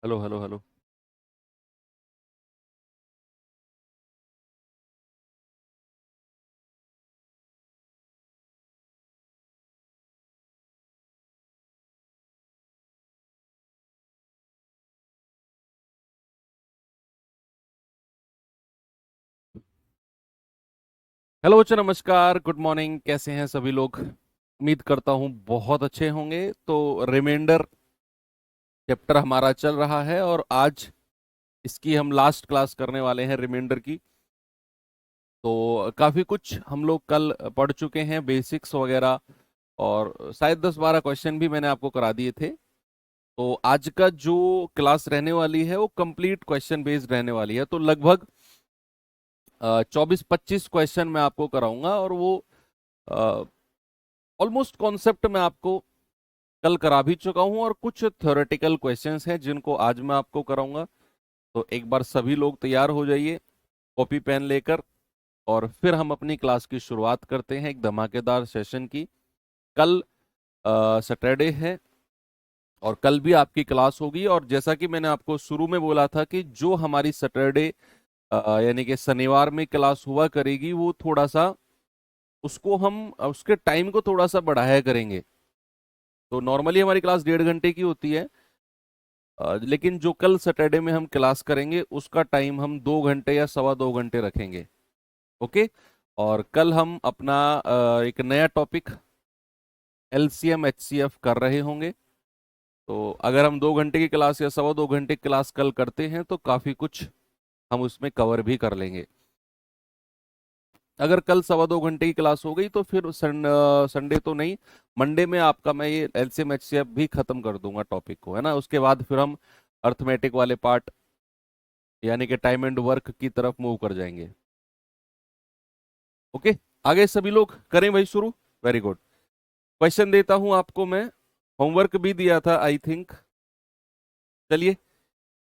Hello hello hello. Hello बच्चों, नमस्कार, good morning. कैसे हैं सभी लोग? उम्मीद करता हूँ बहुत अच्छे होंगे। तो रिमाइंडर चैप्टर हमारा चल रहा है और आज इसकी हम लास्ट क्लास करने वाले हैं रिमाइंडर की। तो काफ़ी कुछ हम लोग कल पढ़ चुके हैं, बेसिक्स वगैरह, और शायद 10-12 क्वेश्चन भी मैंने आपको करा दिए थे। तो आज का जो क्लास रहने वाली है वो कंप्लीट क्वेश्चन बेस्ड रहने वाली है। तो लगभग 24-25 क्वेश्चन मैं आपको कराऊंगा, और वो ऑलमोस्ट कॉन्सेप्ट मैं आपको कल करा भी चुका हूं, और कुछ थ्योरेटिकल क्वेश्चंस हैं जिनको आज मैं आपको कराऊंगा। तो एक बार सभी लोग तैयार हो जाइए कॉपी पेन लेकर, और फिर हम अपनी क्लास की शुरुआत करते हैं एक धमाकेदार सेशन की। कल सैटरडे है और कल भी आपकी क्लास होगी, और जैसा कि मैंने आपको शुरू में बोला था कि जो हमारी सैटरडे यानी कि शनिवार में क्लास हुआ करेगी, वो थोड़ा सा उसको हम उसके टाइम को थोड़ा सा बढ़ाया करेंगे। तो नॉर्मली हमारी क्लास 1.5 घंटे की होती है, लेकिन जो कल सैटरडे में हम क्लास करेंगे उसका टाइम हम 2 घंटे या 2.25 घंटे रखेंगे। ओके। और कल हम अपना एक नया टॉपिक एलसीएम एचसीएफ कर रहे होंगे। तो अगर हम 2 घंटे की क्लास या 2.25 घंटे की क्लास कल करते हैं तो काफी कुछ हम उसमें कवर भी कर लेंगे। अगर कल 2.25 घंटे की क्लास हो गई तो फिर संडे तो नहीं, मंडे में आपका मैं ये एलसीएम एचसीएफ भी खत्म कर दूंगा टॉपिक को, है ना। उसके बाद फिर हम अर्थमेटिक वाले पार्ट यानी कि टाइम एंड वर्क की तरफ मूव कर जाएंगे। ओके। आगे सभी लोग करें भाई शुरू। Very good. क्वेश्चन देता हूं आपको मैं। होमवर्क भी दिया था आई थिंक। चलिए,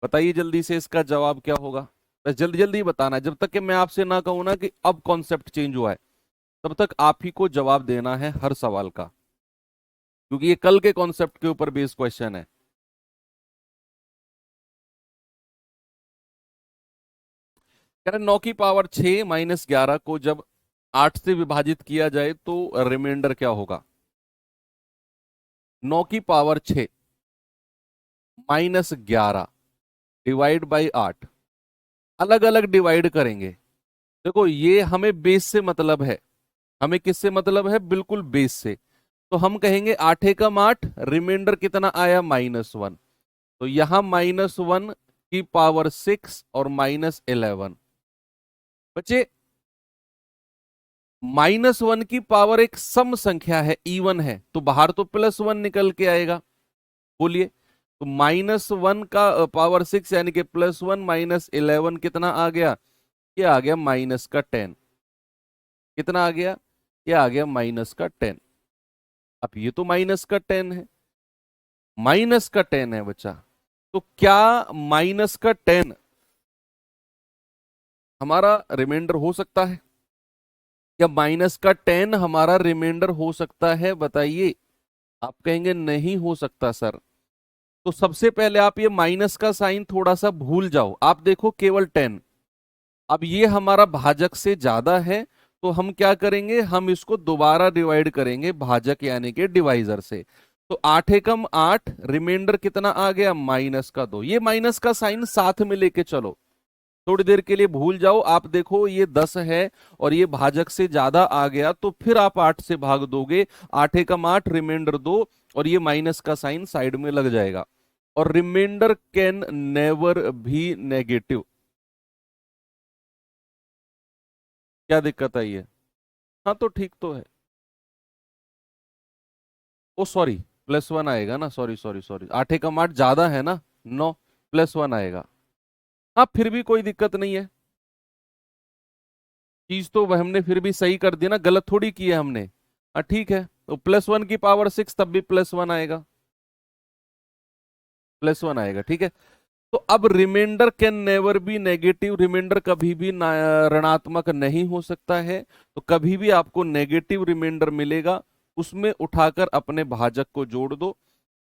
बताइए जल्दी से इसका जवाब क्या होगा। बस जल्दी जल्दी बताना है, जब तक कि मैं आपसे ना कहूं ना कि अब कॉन्सेप्ट चेंज हुआ है, तब तक आप ही को जवाब देना है हर सवाल का, क्योंकि ये कल के कॉन्सेप्ट के ऊपर बेस्ड क्वेश्चन है। कह रहे 9 की पावर 6 - 11 को जब 8 से विभाजित किया जाए तो रिमाइंडर क्या होगा। 9 की पावर 6 -11 डिवाइड बाई 8। अलग अलग डिवाइड करेंगे। देखो, ये हमें बेस से मतलब है। हमें किससे मतलब है? बिल्कुल बेस से। तो हम कहेंगे 8 एकम 8, रिमाइंडर कितना आया? -1। तो यहां -1 की पावर 6 और -11। बच्चे, -1 की पावर एक सम संख्या है, इवन है, तो बाहर तो +1 निकल के आएगा। बोलिए। तो -1 का पावर 6 यानी कि +1 -11 कितना आ गया? ये आ गया -10। कितना आ गया? ये आ गया -10। अब ये तो -10 है, -10 है बच्चा। तो क्या -10 हमारा रिमाइंडर हो सकता है? क्या -10 हमारा रिमाइंडर हो सकता है? बताइए। आप कहेंगे नहीं हो सकता सर। तो सबसे पहले आप ये माइनस का साइन थोड़ा सा भूल जाओ, आप देखो केवल 10। अब ये हमारा भाजक से ज्यादा है, तो हम क्या करेंगे? हम इसको दोबारा डिवाइड करेंगे भाजक यानी कि डिवाइजर से। तो 8 एकम 8, रिमाइंडर कितना आ गया? -2। ये माइनस का साइन साथ में लेके चलो, थोड़ी देर के लिए भूल जाओ। आप देखो ये 10 है और ये भाजक से ज्यादा आ गया, तो फिर आप 8 से भाग दोगे। 8 एकम 8 रिमाइंडर 2, और ये माइनस का साइन साइड में लग जाएगा। और रिमाइंडर कैन नेवर भी नेगेटिव। क्या दिक्कत आई है? हाँ, तो ठीक तो है। ओ सॉरी, +1 आएगा ना। सॉरी सॉरी सॉरी, 8 एकम 8 ज्यादा है ना, 9, +1 आएगा। हाँ, फिर भी कोई दिक्कत नहीं है। चीज तो वह हमने फिर भी सही कर दी ना, गलत थोड़ी की है हमने। हाँ ठीक है, तो +1 की पावर 6 तब भी +1 आएगा। +1 आएगा, ठीक है। तो अब remainder can never be negative, remainder कभी भी ऋणात्मक नहीं हो सकता है। तो कभी भी आपको नेगेटिव रिमाइंडर मिलेगा, उसमें उठाकर अपने भाजक को जोड़ दो।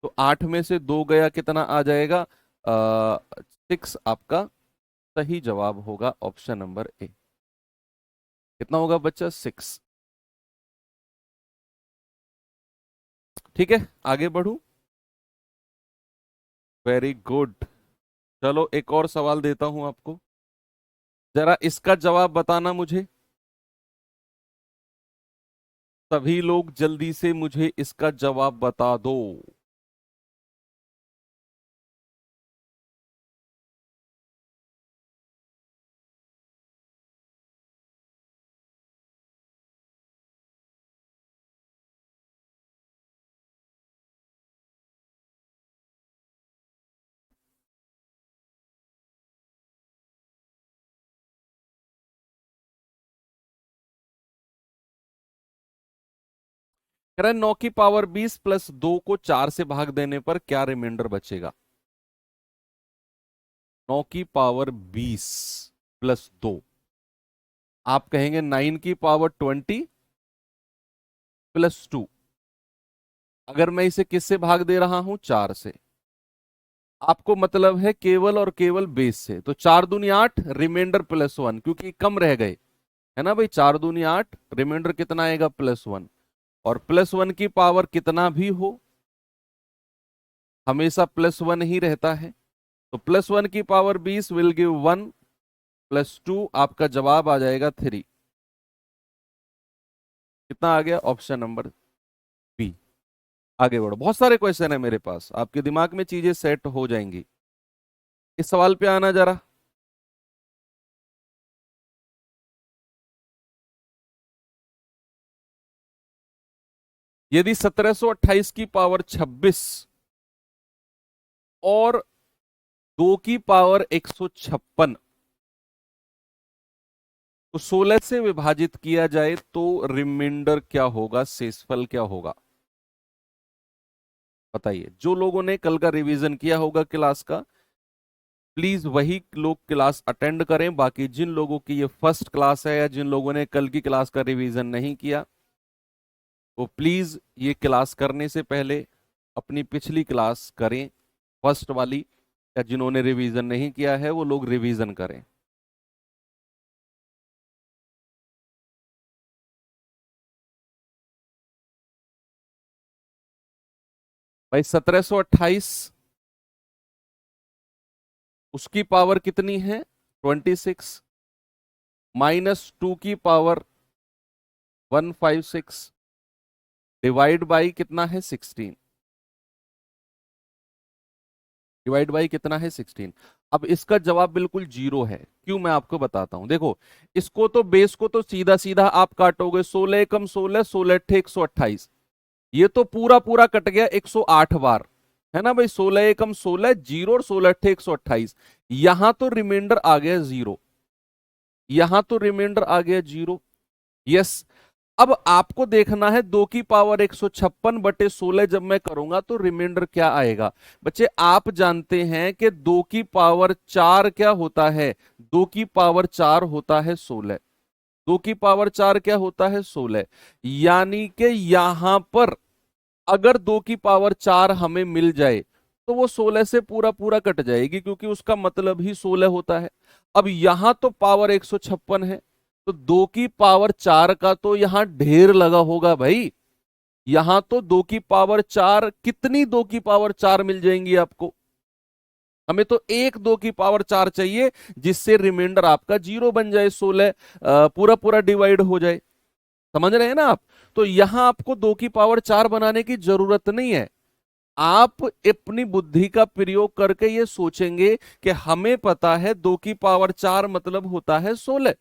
तो 8 में से 2 गया, कितना आ जाएगा? 6 आपका सही जवाब होगा, ऑप्शन नंबर ए। कितना होगा बच्चा? 6। ठीक है, आगे बढ़ू। Very good. चलो एक और सवाल देता हूं आपको, जरा इसका जवाब बताना मुझे। सभी लोग जल्दी से मुझे इसका जवाब बता दो। कह रहा है 9 की पावर 20 प्लस 2 को 4 से भाग देने पर क्या रिमाइंडर बचेगा? 9 की पावर 20 प्लस 2, आप कहेंगे 9 की पावर 20 प्लस 2। अगर मैं इसे किससे भाग दे रहा हूं? 4 से। आपको मतलब है केवल और केवल बेस से, तो 4 दूनी 8, रिमाइंडर प्लस 1, क्योंकि कम रह गए, है ना भाई। 4 दूनी 8, रिमाइंडर कितना आएगा? प्लस 1। और प्लस 1 की पावर कितना भी हो, हमेशा प्लस 1 ही रहता है। तो प्लस 1 की पावर 20 विल गिव 1 प्लस 2, आपका जवाब आ जाएगा 3। कितना आ गया? Option number B. आगे बढ़ो, बहुत सारे क्वेश्चन है मेरे पास, आपके दिमाग में चीजें सेट हो जाएंगी। इस सवाल पे आना जरा। यदि 1728 की पावर 26 और 2 की पावर 156 को 16 से विभाजित किया जाए तो रिमाइंडर क्या होगा, शेषफल क्या होगा? बताइए। जो लोगों ने कल का रिवीजन किया होगा क्लास का, प्लीज वही लोग क्लास अटेंड करें। बाकी जिन लोगों की ये फर्स्ट क्लास है या जिन लोगों ने कल की क्लास का रिवीजन नहीं किया, वो प्लीज ये क्लास करने से पहले अपनी पिछली क्लास करें, फर्स्ट वाली। या जिन्होंने रिवीजन नहीं किया है वो लोग रिवीजन करें। भाई 1728, उसकी पावर कितनी है? 26, माइनस 2 की पावर 156, डिवाइड बाई कितना है? 16। डिवाइड बाई कितना है? 16। अब इसका जवाब बिल्कुल जीरो है। क्यों? मैं आपको बताता हूं। देखो, इसको तो बेस को तो सीधा सीधा आप काटोगे, 16 एकम 16, 16 अट्ठे 128। ये तो पूरा पूरा कट गया 108 बार, है ना भाई। 16 एकम 16, जीरो, और 16 अट्ठे 128। यहां तो रिमाइंडर आ गया जीरो, यहां तो रिमाइंडर आ गया जीरो। यस। अब आपको देखना है 2 की पावर 156 बटे 16 जब मैं करूंगा तो रिमाइंडर क्या आएगा। बच्चे आप जानते हैं कि 2 की पावर 4 क्या होता है? 2 की पावर 4 होता है 16। 2 की पावर 4 क्या होता है? 16। यानी कि यहां पर अगर 2 की पावर 4 हमें मिल जाए तो वो 16 से पूरा पूरा कट जाएगी, क्योंकि उसका मतलब ही 16 होता है। अब यहां तो पावर 156 है, तो 2 की पावर 4 का तो यहां ढेर लगा होगा भाई। यहां तो 2 की पावर 4, कितनी 2 की पावर 4 मिल जाएंगी आपको? हमें तो एक 2 की पावर 4 चाहिए, जिससे रिमाइंडर आपका जीरो बन जाए, 16 पूरा पूरा डिवाइड हो जाए। समझ रहे हैं ना आप? तो यहां आपको 2 की पावर 4 बनाने की जरूरत नहीं है। आप अपनी बुद्धि का प्रयोग करके ये सोचेंगे कि हमें पता है 2 की पावर 4 मतलब होता है 16,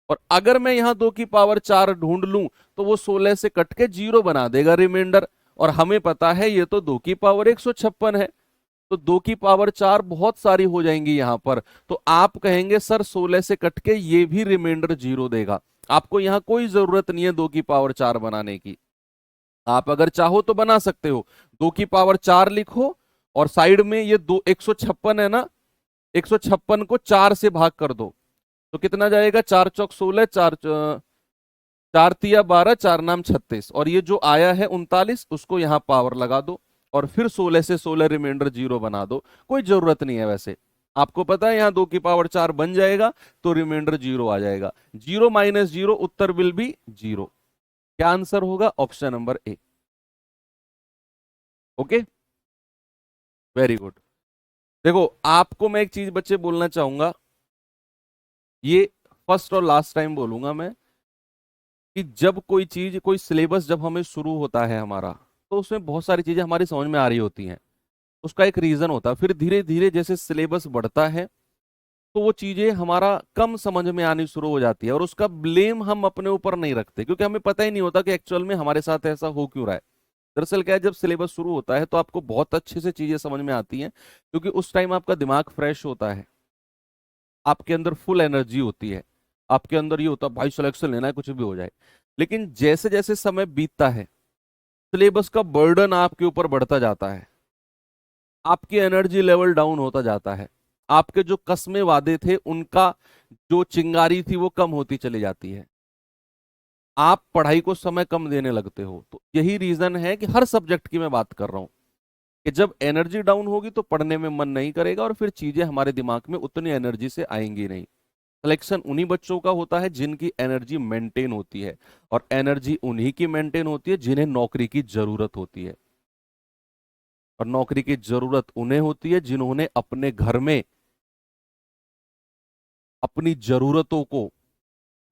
और अगर मैं यहां 2 की पावर 4 ढूंढ लूं तो वो 16 से कट के जीरो बना देगा रिमाइंडर। और हमें पता है ये तो 2 की पावर 156 है, तो 2 की पावर 4 बहुत सारी हो जाएंगी यहां पर। तो आप कहेंगे सर 16 से कट के ये भी रिमाइंडर जीरो देगा। आपको यहां कोई जरूरत नहीं है 2 की पावर 4 बनाने की। आप अगर चाहो तो बना सकते हो, 2 की पावर 4 लिखो और साइड में ये दो 156 है ना, 156 को 4 से भाग कर दो तो कितना जाएगा? 4 चौक 16, 4 तिया 12, 4 नाम 36, और ये जो आया है 39, उसको यहां पावर लगा दो। और फिर 16 से 16 रिमाइंडर 0 बना दो, कोई जरूरत नहीं है। वैसे आपको पता है यहाँ 2 की पावर 4 बन जाएगा तो रिमाइंडर 0 आ जाएगा। 0 माइनस 0 उत्तर विल बी 0। क्या आंसर होगा? Option number A. Okay, very good. देखो आपको मैं एक चीज बच्चे बोलना चाहूंगा, ये फर्स्ट और लास्ट टाइम बोलूंगा मैं, कि जब कोई चीज, कोई सिलेबस जब हमें शुरू होता है हमारा, तो उसमें बहुत सारी चीजें हमारी समझ में आ रही होती हैं। उसका एक रीजन होता है। फिर धीरे धीरे जैसे सिलेबस बढ़ता है तो वो चीजें हमारा कम समझ में आनी शुरू हो जाती है, और उसका ब्लेम हम अपने ऊपर नहीं रखते, क्योंकि हमें पता ही नहीं होता कि एक्चुअल में हमारे साथ ऐसा हो क्यों रहा है। दरअसल क्या है, जब सिलेबस शुरू होता है तो आपको बहुत अच्छे से चीजें समझ में आती हैं, क्योंकि उस टाइम आपका दिमाग फ्रेश होता है, आपके अंदर फुल एनर्जी होती है, आपके अंदर ये होता है भाई सिलेक्शन लेना है कुछ भी हो जाए। लेकिन जैसे जैसे समय बीतता है, सिलेबस का बर्डन आपके ऊपर बढ़ता जाता है, आपकी एनर्जी लेवल डाउन होता जाता है, आपके जो कस्मे वादे थे उनका जो चिंगारी थी वो कम होती चली जाती है, आप पढ़ाई को समय कम देने लगते हो। तो यही रीजन है कि हर सब्जेक्ट की मैं बात कर रहा हूं, कि जब एनर्जी डाउन होगी तो पढ़ने में मन नहीं करेगा, और फिर चीजें हमारे दिमाग में उतनी एनर्जी से आएंगी नहीं। सिलेक्शन उन्हीं बच्चों का होता है जिनकी एनर्जी मेंटेन होती है, और एनर्जी उन्हीं की मेंटेन होती है जिन्हें नौकरी की जरूरत होती है। और नौकरी की जरूरत उन्हें होती है जिन्होंने अपने घर में अपनी जरूरतों को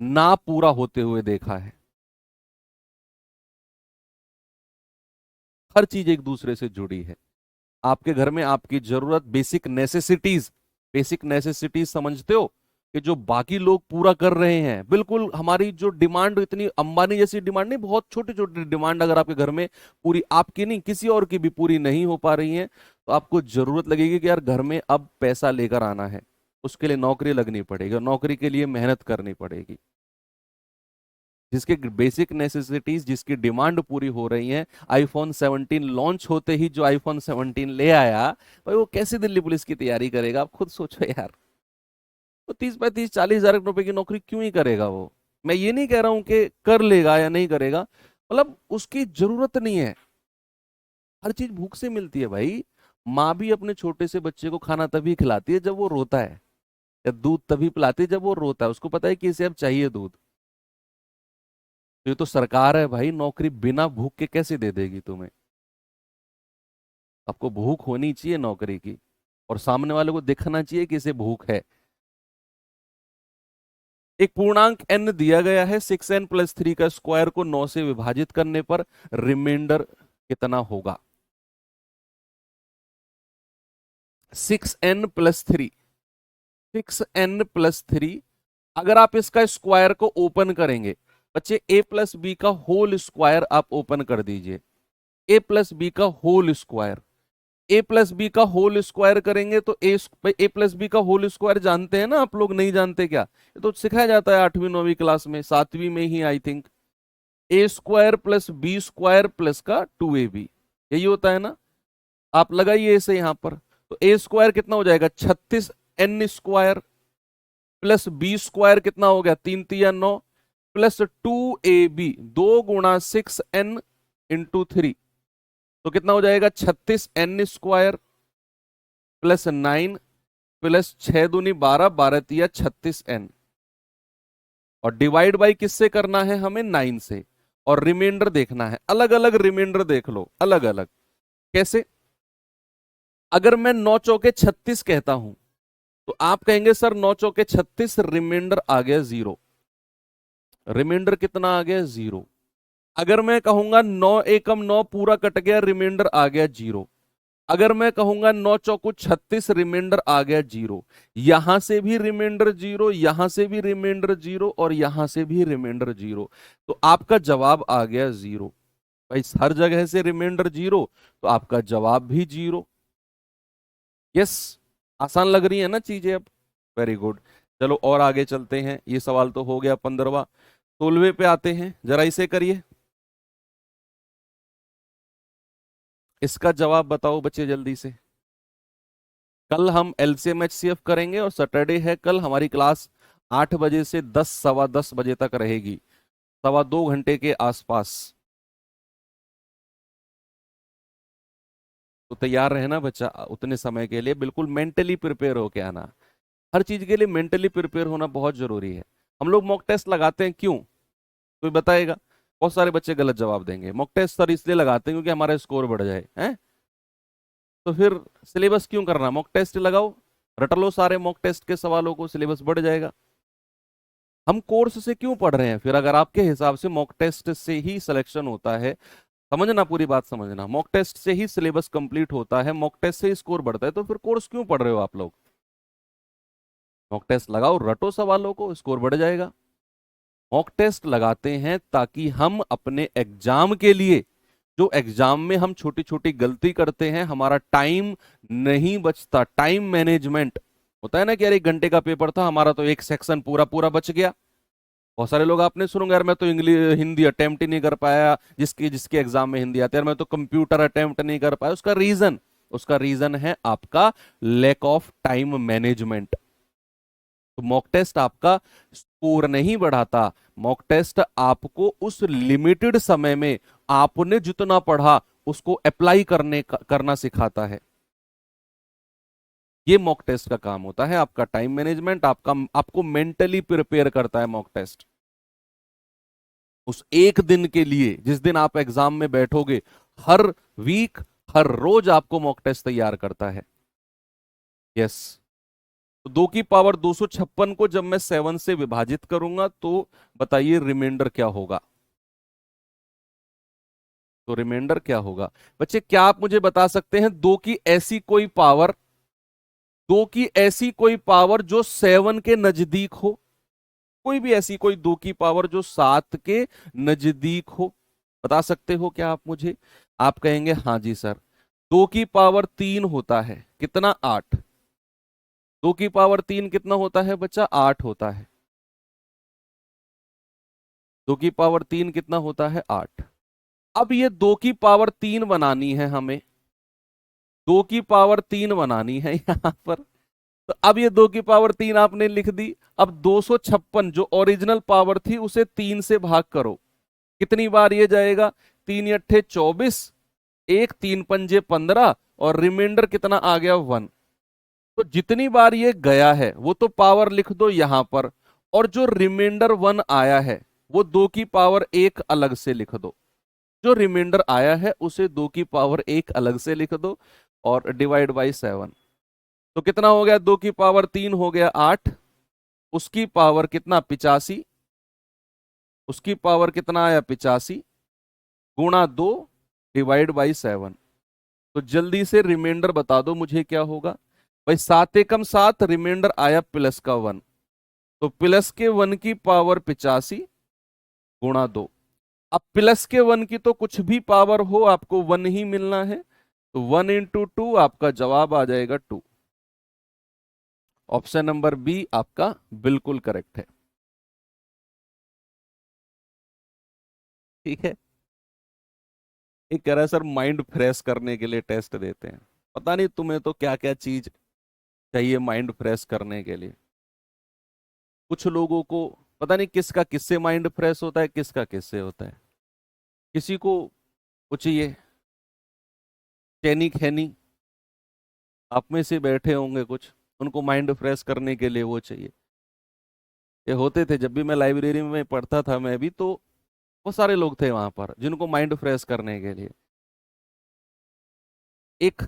ना पूरा होते हुए देखा है। हर चीज एक दूसरे से जुड़ी है। आपके घर में आपकी जरूरत, बेसिक नेसेसिटीज समझते हो, कि जो बाकी लोग पूरा कर रहे हैं, बिल्कुल हमारी जो डिमांड, इतनी अंबानी जैसी डिमांड नहीं, बहुत छोटी छोटी डिमांड अगर आपके घर में पूरी, आपकी नहीं किसी और की भी पूरी नहीं हो पा रही है, तो आपको जरूरत लगेगी कि यार घर में अब पैसा लेकर आना है, उसके लिए नौकरी लगनी पड़ेगी, और नौकरी के लिए मेहनत करनी पड़ेगी। जिसके बेसिक नेसेसिटीज, जिसकी डिमांड पूरी हो रही है, आईफोन 17 लॉन्च होते ही जो आईफोन 17 ले आया, भाई वो कैसे दिल्ली पुलिस की तैयारी करेगा? आप खुद सोचो यार। तो 30 35 40 हजार रुपए की नौकरी क्यों ही करेगा वो? मैं ये नहीं कह रहा हूं कि कर लेगा या नहीं करेगा, मतलब उसकी जरूरत नहीं है। हर चीज भूख से मिलती है भाई। माँ भी अपने छोटे से बच्चे को खाना तभी खिलाती है जब वो रोता है, या दूध तभी पिलाती है जब वो रोता है, उसको पता है कि इसे अब चाहिए दूध। तो ये तो सरकार है भाई, नौकरी बिना भूख के कैसे दे देगी तुम्हें? आपको भूख होनी चाहिए नौकरी की, और सामने वाले को दिखना चाहिए कि इसे भूख है। एक पूर्णांक n दिया गया है, 6n+3 का स्क्वायर को 9 से विभाजित करने पर रिमाइंडर कितना होगा? 6n+3, 6n+3, अगर आप इसका स्क्वायर को ओपन करेंगे, बच्चे a प्लस बी का होल स्क्वायर आप ओपन कर दीजिए, a प्लस बी का होल स्क्वायर, ए प्लस बी का होल स्क्वायर करेंगे तो ए प्लस बी का होल स्क्वायर जानते हैं ना आप लोग? नहीं जानते क्या? ये तो सिखाया जाता है 8वीं 9वीं क्लास में, 7वीं में ही I think. A square plus B square plus का 2ab, यही होता है ना? आप लगाइए इसे यहां पर, तो ए स्क्वायर कितना हो जाएगा? 36n square, plus B square कितना हो गया? 3×3 = 9, प्लस 2ab, 2 × 6n × 3, तो कितना हो जाएगा? 36n square plus 9 plus 6×2 = 12, 12×3 = 36n, और डिवाइड बाई किससे करना है हमें? 9 से। और रिमाइंडर देखना है, अलग अलग रिमाइंडर देख लो, अलग अलग। कैसे? अगर मैं 9 चौके 36 कहता हूं, तो आप कहेंगे सर 9 चौके 36, रिमाइंडर आ गया 0। रिमाइंडर कितना आ गया? 0। अगर मैं कहूंगा 9 एकम 9 पूरा कट गया, रिमाइंडर आ गया 0। अगर मैं कहूंगा 9 चौको 36, रिमाइंडर आ गया 0। यहां से भी रिमाइंडर 0, यहां से भी रिमाइंडर 0, और यहां से भी रिमाइंडर 0, तो आपका जवाब आ गया 0। भाई हर जगह से रिमाइंडर 0, तो आपका जवाब भी 0। यस, आसान लग रही है ना चीजें अब? Very good. चलो और आगे चलते हैं, ये सवाल तो हो गया 15वां। 16वें पे आते हैं, जरा इसे करिए। इसका जवाब बताओ बच्चे जल्दी से। कल हम एलसीएम एचसीएफ करेंगे, और सैटरडे है कल, हमारी क्लास 8 बजे से 10 सवा 10 बजे तक रहेगी, सवा 2 घंटे के आसपास। तो तैयार रहना बच्चा उतने समय के लिए, बिल्कुल मेंटली प्रिपेयर होके आना। हर चीज के लिए मेंटली प्रिपेयर होना बहुत जरूरी है। हम लोग मॉक टेस्ट लगाते हैं क्यों, कोई बताएगा? बहुत सारे बच्चे गलत जवाब देंगे। मॉक टेस्ट सर इसलिए लगाते हैं क्योंकि हमारा स्कोर बढ़ जाए, हैं? तो फिर सिलेबस क्यों करना, मॉक टेस्ट लगाओ, रट लो सारे मॉक टेस्ट के सवालों को, सिलेबस बढ़ जाएगा। हम कोर्स से क्यों पढ़ रहे हैं फिर, अगर आपके हिसाब से मॉक टेस्ट से ही सिलेक्शन होता है? समझना, पूरी बात समझना, मॉक टेस्ट से ही सिलेबस कंप्लीट होता है, मॉक टेस्ट से ही स्कोर बढ़ता है, तो फिर कोर्स क्यों पढ़ रहे हो आप लोग? मॉक टेस्ट लगाओ, रटो सवालों को, स्कोर बढ़ जाएगा। मॉक टेस्ट लगाते हैं ताकि हम अपने एग्जाम के लिए, जो एग्जाम में हम छोटी छोटी गलती करते हैं, हमारा टाइम नहीं बचता, टाइम मैनेजमेंट होता है ना कि यार 1 घंटे का पेपर था, हमारा तो एक सेक्शन पूरा पूरा बच गया। बहुत सारे लोग आपने सुनोगे यार मैं तो इंग्लिश हिंदी अटेम्प्ट ही नहीं कर पाया, जिसके जिसके एग्जाम में हिंदी आती है, यार मैं तो कंप्यूटर अटेम्प्ट नहीं कर पाया। उसका रीजन है आपका लैक ऑफ टाइम मैनेजमेंट। तो मॉक टेस्ट आपका स्कोर नहीं बढ़ाता, मॉक टेस्ट आपको उस लिमिटेड समय में आपने जितना पढ़ा उसको अप्लाई करना सिखाता है। ये मॉक टेस्ट का काम होता है, आपका टाइम मैनेजमेंट, आपको मेंटली प्रिपेयर करता है मॉक टेस्ट उस एक दिन के लिए, जिस दिन आप एग्जाम में बैठोगे। हर वीक, हर रोज आपको मॉक टेस्ट तैयार करता है। यस। तो 2 की पावर 256 को जब मैं 7 से विभाजित करूंगा तो बताइए रिमाइंडर क्या होगा? तो रिमाइंडर क्या होगा बच्चे, क्या आप मुझे बता सकते हैं दो की ऐसी कोई पावर जो 7 के नजदीक हो? कोई भी ऐसी कोई 2 की पावर जो 7 के नजदीक हो, बता सकते हो क्या आप मुझे? आप कहेंगे हाँ जी सर, 2 की पावर 3 होता है, कितना? 8। 2 की पावर 3 कितना होता है बच्चा? 8 होता है। 2 की पावर 3 कितना होता है? 8। अब ये 2 की पावर 3 बनानी है हमें, 2 की पावर 3 बनानी है यहां पर। तो अब ये 2 की पावर 3 आपने लिख दी। अब 256 जो ओरिजिनल पावर थी उसे 3 से भाग करो, कितनी बार ये जाएगा? 3 × 8 = 24, एक 3 × 5 = 15, और रिमाइंडर कितना आ गया? 1। तो जितनी बार ये गया है वो तो पावर लिख दो यहां पर, और जो रिमाइंडर 1 आया है वो 2 की पावर 1 अलग से लिख दो। जो रिमाइंडर आया है उसे 2 की पावर 1 अलग से लिख दो और डिवाइड बाई 7। तो कितना हो गया? 2 की पावर 3 हो गया 8, उसकी पावर कितना? 85, उसकी पावर कितना आया? 85 गुणा 2 डिवाइड बाई 7। तो जल्दी से रिमाइंडर बता दो मुझे क्या होगा भाई? 7 एकम 7, रिमाइंडर आया प्लस का 1, तो प्लस के 1 की पावर 85 गुणा 2। अब प्लस के 1 की तो कुछ भी पावर हो आपको 1 ही मिलना है, तो 1 × 2 आपका जवाब आ जाएगा 2। ऑप्शन नंबर बी आपका बिल्कुल करेक्ट है। ठीक है। एक कह रहा है सर माइंड फ्रेश करने के लिए टेस्ट देते हैं। पता नहीं तुम्हें तो क्या क्या चीज चाहिए माइंड फ्रेश करने के लिए। कुछ लोगों को पता नहीं किसका किससे माइंड फ्रेश होता है, किसका किससे होता है। किसी को वो चाहिए चैनी खैनी, आप में से बैठे होंगे कुछ, उनको माइंड फ्रेश करने के लिए वो चाहिए। ये होते थे जब भी मैं लाइब्रेरी में पढ़ता था, मैं भी तो बहुत सारे लोग थे वहां पर जिनको माइंड फ्रेश करने के लिए। एक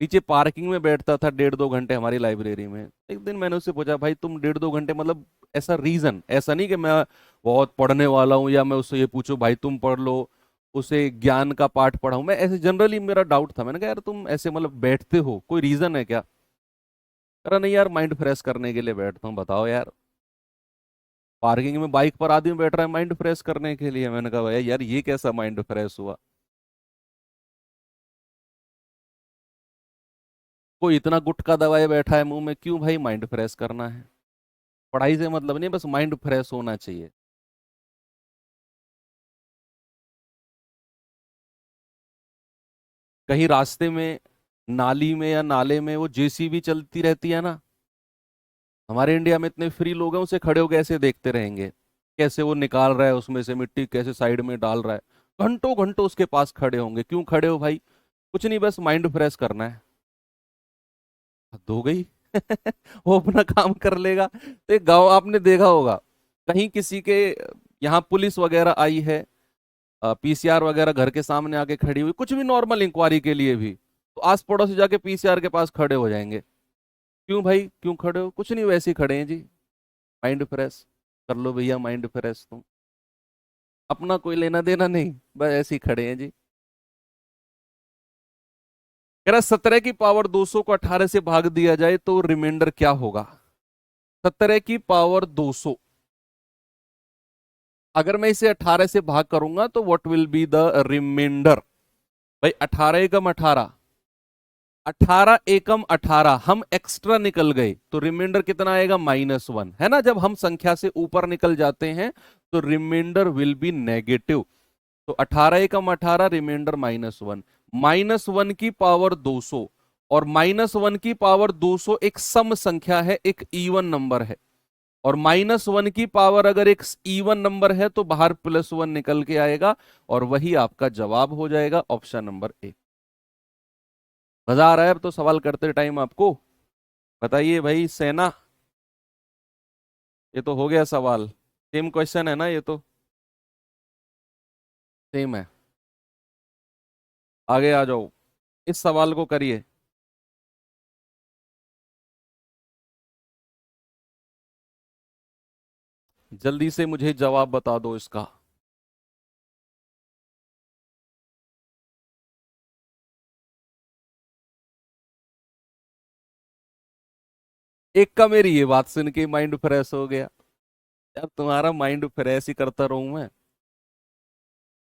नीचे पार्किंग में बैठता था 1.5-2 घंटे हमारी लाइब्रेरी में। एक दिन मैंने उससे पूछा भाई तुम 1.5-2 घंटे मतलब ऐसा रीजन, ऐसा नहीं कि मैं बहुत पढ़ने वाला हूँ या मैं उससे ये पूछूं भाई तुम पढ़ लो, उसे ज्ञान का पाठ पढ़ाऊं, मैं ऐसे जनरली मेरा डाउट था। मैंने कहा यार तुम ऐसे मतलब बैठते हो, कोई रीजन है क्या? कह रहा नहीं यार माइंड फ्रेश करने के लिए बैठता हूँ। बताओ यार, पार्किंग में बाइक पर आदमी बैठ रहा है माइंड फ्रेश करने के लिए। मैंने कहा भाई यार ये कैसा माइंड फ्रेश हुआ? कोई इतना गुटखा दबाए बैठा है मुंह में, क्यों भाई माइंड फ्रेश करना है? पढ़ाई से मतलब नहीं, बस माइंड फ्रेश होना चाहिए। कहीं रास्ते में नाली में या नाले में वो जेसीबी चलती रहती है ना, हमारे इंडिया में इतने फ्री लोग हैं, उसे खड़े होकर ऐसे देखते रहेंगे कैसे वो निकाल रहा है उसमें से मिट्टी, कैसे साइड में डाल रहा है। घंटों घंटों उसके पास खड़े होंगे। क्यों खड़े हो भाई? कुछ नहीं, बस माइंड फ्रेश करना है। हद हो गई। वो अपना काम कर लेगा। तो एक गांव आपने देखा होगा, कहीं किसी के यहाँ पुलिस वगैरह आई है, पीसीआर वगैरह घर के सामने आके खड़ी हुई, कुछ भी नॉर्मल इंक्वायरी के लिए भी, तो आस पड़ोस से जाके पीसीआर के पास खड़े हो जाएंगे। क्यों भाई, क्यों खड़े हो? कुछ नहीं, वैसे ही खड़े हैं जी, माइंड फ्रेश कर लो भैया, माइंड फ्रेश। तुम अपना कोई लेना देना नहीं, बस ऐसे ही खड़े हैं जी। कह रहा 17 की पावर 200 को 18 से भाग दिया जाए तो रिमाइंडर क्या होगा? 17 की पावर 200, अगर मैं इसे 18 से भाग करूंगा तो what will be the remainder? भाई 18 एकम 18, 18 एकम 18, हम एक्स्ट्रा निकल गए तो रिमाइंडर कितना आएगा? -1, है ना। जब हम संख्या से ऊपर निकल जाते हैं तो रिमाइंडर विल बी नेगेटिव। तो 18 एकम 18, रिमाइंडर -1। -1 की पावर 200 और -1 की पावर 200 एक सम संख्या है, एक इवन नंबर है। और -1 की पावर अगर एक इवन नंबर है तो बाहर +1 निकल के आएगा, और वही आपका जवाब हो जाएगा, ऑप्शन नंबर ए। मजा आ रहा है अब तो सवाल करते टाइम आपको? बताइए भाई सेना। ये तो हो गया सवाल, सेम क्वेश्चन है ना ये तो? सेम है। आगे आ जाओ, इस सवाल को करिए। जल्दी से मुझे जवाब बता दो इसका। एक का मेरी ये बात सुन के माइंड फ्रेश हो गया। यार तुम्हारा माइंड फ्रेश ही करता रहूं मैं?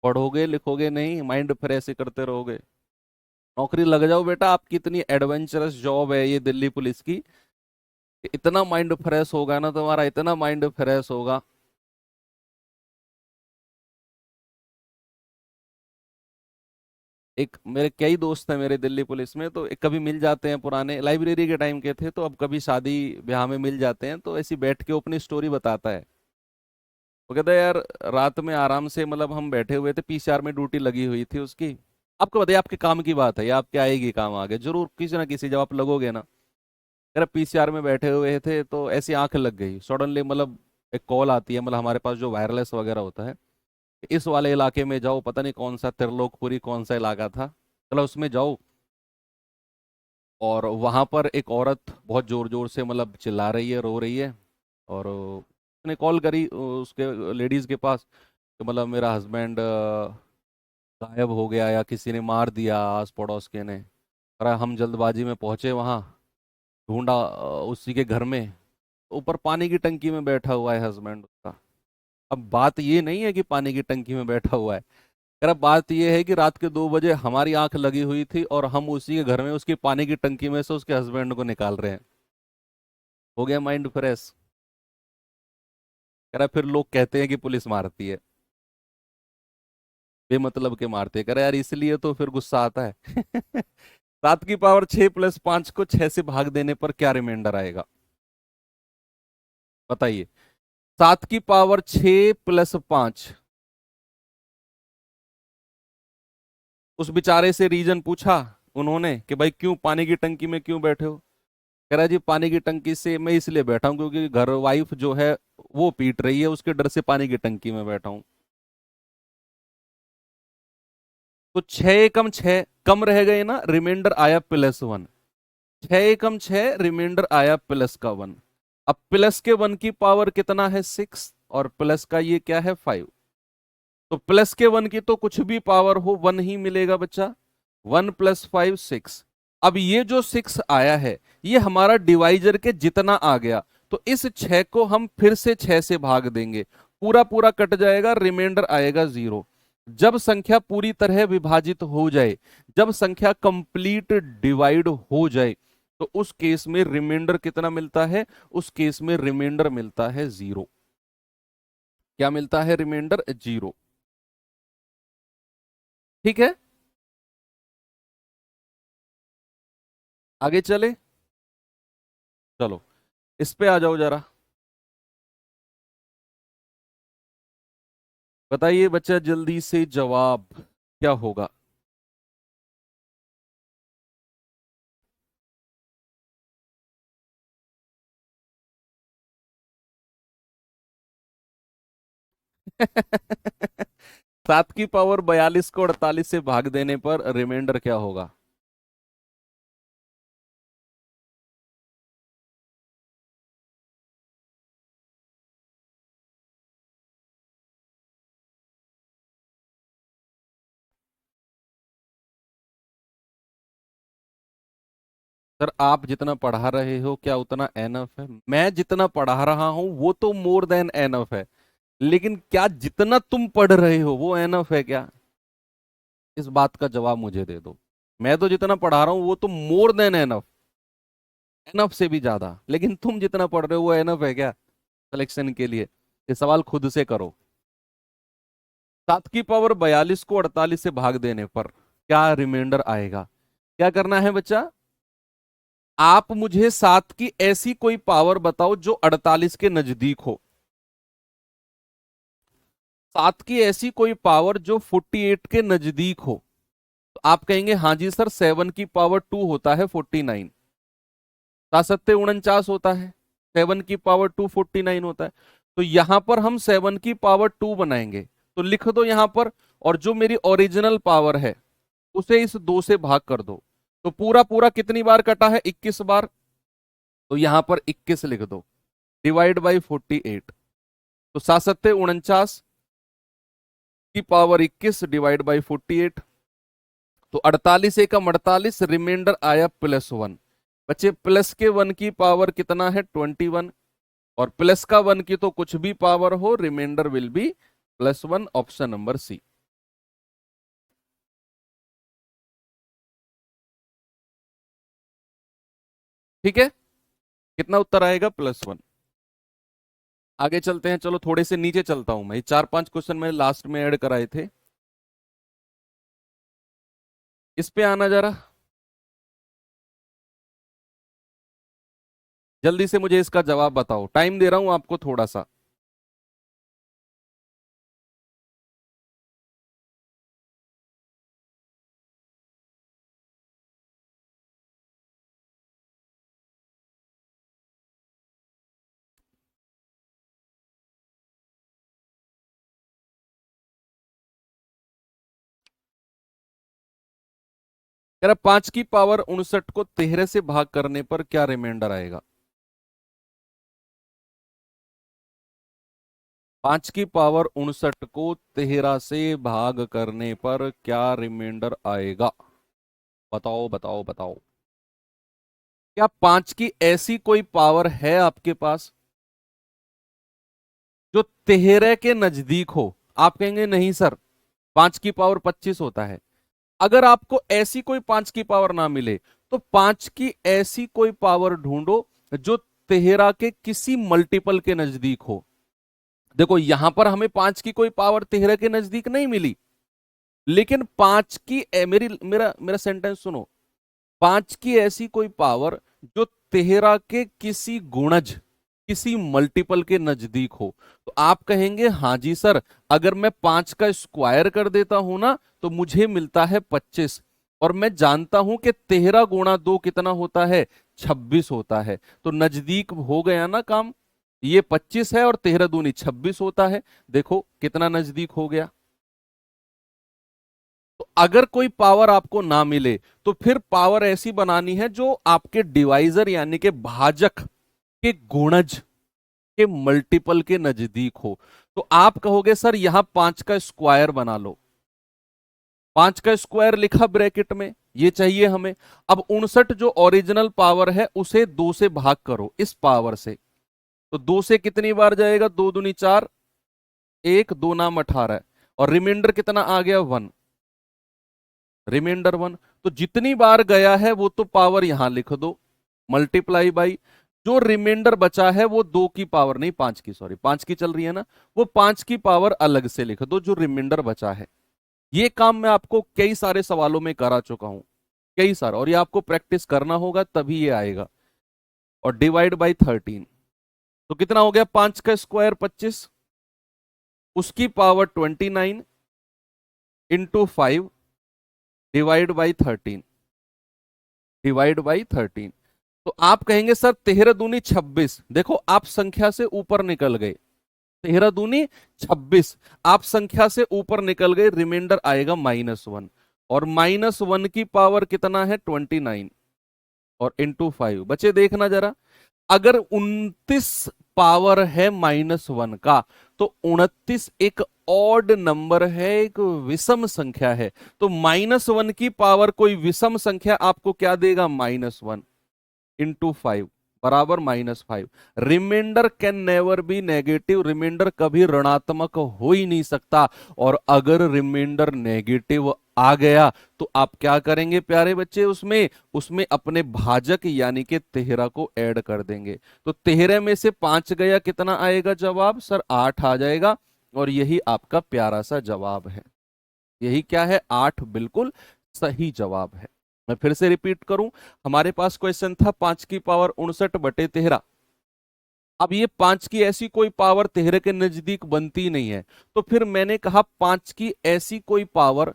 पढ़ोगे लिखोगे नहीं, माइंड फ्रेश ही करते रहोगे। नौकरी लग जाओ बेटा, आपकी इतनी एडवेंचरस जॉब है ये दिल्ली पुलिस की, कि इतना माइंड फ्रेश होगा ना तुम्हारा, इतना माइंड फ्रेश होगा। एक मेरे कई दोस्त हैं मेरे दिल्ली पुलिस में, तो एक कभी मिल जाते हैं, पुराने लाइब्रेरी के टाइम के थे, तो अब कभी शादी ब्याह में मिल जाते हैं, तो ऐसी बैठ के वो अपनी स्टोरी बताता है। वो कहता है यार, रात में आराम से, मतलब हम बैठे हुए थे, पीसीआर में ड्यूटी लगी हुई थी उसकी। आपको बताइए, आपके काम की बात है, या आपके आएगी काम आगे जरूर किसी ना किसी, जब आप लगोगे ना। अगर पीसीआर में बैठे हुए थे तो ऐसी आंख लग गई सडनली, मतलब एक कॉल आती है, मतलब हमारे पास जो वायरलेस वगैरह होता है, इस वाले इलाके में जाओ, पता नहीं कौन सा त्रिलोकपुरी कौन सा इलाका था, चलो उसमें जाओ। और वहां पर एक औरत बहुत जोर जोर से मतलब चिल्ला रही है, रो रही है। और उसने कॉल करी उसके लेडीज के पास कि मतलब मेरा हस्बैंड गायब हो गया, या किसी ने मार दिया आस पड़ोस के ने। अरे हम जल्दबाजी में पहुंचे वहां, ढूंढा उसी के घर में, ऊपर पानी की टंकी में बैठा हुआ है हस्बैंड उसका। अब बात ये नहीं है कि पानी की टंकी में बैठा हुआ है, कह रहा बात ये है कि रात के 2 बजे हमारी आंख लगी हुई थी और हम उसी के घर में उसकी पानी की टंकी में से उसके हस्बैंड को निकाल रहे हैं। हो गया माइंड फ्रेश। कह रहा फिर लोग कहते हैं कि पुलिस मारती है, बेमतलब के मारते हैं। कह रहा यार इसलिए तो फिर गुस्सा आता है। 7 की पावर 6 + 5 को 6 से भाग देने पर क्या रिमाइंडर आएगा? बताइए। 7 की पावर 6 + 5, उस बेचारे से रीजन पूछा उन्होंने कि भाई क्यों पानी की टंकी में क्यों बैठे हो? कह रहा जी पानी की टंकी से मैं इसलिए बैठा हूं क्योंकि घर वाइफ जो है वो पीट रही है, उसके डर से पानी की टंकी में बैठा हूं। तो 6 एकम 6 कम रह गए ना, रिमाइंडर आया +1। 6 एकम 6, रिमाइंडर आया प्लस का 1। अब प्लस के 1 की पावर कितना है? 6, और प्लस का ये क्या है? 5। तो प्लस के 1 की तो कुछ भी पावर हो 1 ही मिलेगा बच्चा। 1 + 5 6। अब ये जो 6 आया है, ये हमारा डिवाइजर के जितना आ गया, तो इस 6 को हम फिर से 6 से भाग देंगे, पूरा पूरा कट जाएगा, रिमाइंडर आएगा 0। जब संख्या पूरी तरह विभाजित हो जाए, जब संख्या कंप्लीट डिवाइड हो जाए, तो उस केस में रिमाइंडर कितना मिलता है? उस केस में रिमाइंडर मिलता है 0। क्या मिलता है? रिमाइंडर 0। ठीक है, आगे चले। चलो इस पे आ जाओ जरा। बताइए बच्चा, जल्दी से जवाब क्या होगा? सात की पावर 42 को 48 से भाग देने पर रिमाइंडर क्या होगा? सर आप जितना पढ़ा रहे हो क्या उतना एनफ है? मैं जितना पढ़ा रहा हूं वो तो मोर देन एनफ है, लेकिन क्या जितना तुम पढ़ रहे हो वो एनफ है क्या? इस बात का जवाब मुझे दे दो। मैं तो जितना पढ़ा रहा हूं वो तो मोर देन एनफ, एनफ से भी ज्यादा, लेकिन तुम जितना पढ़ रहे हो वो एनफ है क्या सिलेक्शन के लिए? ये सवाल खुद से करो। सात की पावर 42 को 48 से भाग देने पर क्या रिमाइंडर आएगा? क्या करना है बच्चा? आप मुझे सात की ऐसी कोई पावर बताओ जो 48 के नजदीक हो। सात की ऐसी कोई पावर जो 48 के नजदीक हो। तो आप कहेंगे हाँ जी सर, 7 की पावर 2 होता है 49, सात सत्ते 49 होता है, 7 की पावर 2 49 होता है। तो यहां पर हम 7 की पावर 2 बनाएंगे, तो लिख दो यहां पर। और जो मेरी ओरिजिनल पावर है उसे इस 2 से भाग कर दो। तो पूरा पूरा कितनी बार कटा है? 21 बार। तो यहां पर 21 लिख दो, डिवाइड बाई 48। तो सात सत्ते 49 की पावर 21 डिवाइड बाई 48। तो 48 एकम 48, रिमाइंडर आया +1। बच्चे प्लस के 1 की पावर कितना है? 21। और प्लस का 1 की तो कुछ भी पावर हो, remainder will be +1, option number C. ठीक है, कितना उत्तर आएगा? +1। आगे चलते हैं, चलो थोड़े से नीचे चलता हूं मैं। ये 4-5 क्वेश्चन मैंने लास्ट में ऐड कराए थे, इस पे आना जरा जल्दी से, मुझे इसका जवाब बताओ। टाइम दे रहा हूं आपको थोड़ा सा। कह रहा 5 की पावर 59 को 13 से भाग करने पर क्या रिमाइंडर आएगा? 5 की पावर 59 को 13 से भाग करने पर क्या रिमाइंडर आएगा? बताओ बताओ बताओ। क्या 5 की ऐसी कोई पावर है आपके पास जो 13 के नजदीक हो? आप कहेंगे नहीं सर, 5 की पावर 25 होता है। अगर आपको ऐसी कोई 5 की पावर ना मिले तो 5 की ऐसी कोई पावर ढूंढो जो 13 के किसी मल्टीपल के नजदीक हो। देखो यहां पर हमें 5 की कोई पावर 13 के नजदीक नहीं मिली, लेकिन 5 की मेरी मेरा मेरा सेंटेंस सुनो। 5 की ऐसी कोई पावर जो 13 के किसी गुणज, किसी मल्टीपल के नजदीक हो। तो आप कहेंगे हाँ जी सर, अगर मैं 5 का स्क्वायर कर देता हूं ना तो मुझे मिलता है 25। और मैं जानता हूं कि 13 गुणा 2 कितना होता है? 26 होता है। तो नजदीक हो गया ना काम। ये 25 है और 13 दूनी 26 होता है। देखो कितना नजदीक हो गया। तो अगर कोई पावर आपको ना मिले तो फिर पावर ऐसी बनानी है जो आपके डिवाइजर यानी कि भाजक के गुणज के मल्टीपल के नजदीक हो। तो आप कहोगे सर यहां 5 का स्क्वायर बना लो। 5 का स्क्वायर लिखा ब्रैकेट में, ये चाहिए हमें। अब 59 जो ओरिजिनल पावर है उसे 2 से भाग करो इस पावर से। तो 2 से कितनी बार जाएगा? 2 दूनी 4, 1 2 नाम 18, और रिमाइंडर कितना आ गया? 1। रिमाइंडर 1। तो जितनी बार गया है वो तो पावर यहां लिख दो, मल्टीप्लाई बाई जो रिमाइंडर बचा है वो 2 की पावर नहीं, 5 की, सॉरी 5 की चल रही है ना, वो 5 की पावर अलग से लिख दो जो रिमाइंडर बचा है। ये काम मैं आपको कई सारे सवालों में करा चुका हूं, कई सारा, और ये आपको प्रैक्टिस करना होगा तभी ये आएगा। और डिवाइड बाई 13। तो कितना हो गया? 5 का स्क्वायर 25, उसकी power 29 into 5 divide by 13, divide by 13। तो आप कहेंगे सर 13 दूनी 26। देखो आप संख्या से ऊपर निकल गए, 13 दूनी 26। आप संख्या से ऊपर निकल गए, रिमाइंडर आएगा -1। और -1 की पावर कितना है 29, और इंटू 5 बचे। देखना जरा, अगर 29 पावर है -1 का, तो 29 एक ऑड नंबर है, एक विषम संख्या है। तो -1 की पावर कोई विषम संख्या आपको क्या देगा, -1 इंटू 5 बराबर -5। Remainder can never be negative, remainder कभी ऋणात्मक हो ही नहीं सकता। और अगर रिमाइंडर नेगेटिव आ गया तो आप क्या करेंगे प्यारे बच्चे, उसमें उसमें अपने भाजक यानी कि 13 को ऐड कर देंगे। तो 13 में से 5 गया, कितना आएगा जवाब सर, 8 आ जाएगा। और यही आपका प्यारा सा जवाब है। यही क्या है, 8 बिल्कुल सही जवाब है। मैं फिर से रिपीट करूं, हमारे पास क्वेश्चन था 5 की पावर 59/13। अब ये 5 की ऐसी कोई पावर 13 के नजदीक बनती नहीं है, तो फिर मैंने कहा 5 की ऐसी कोई पावर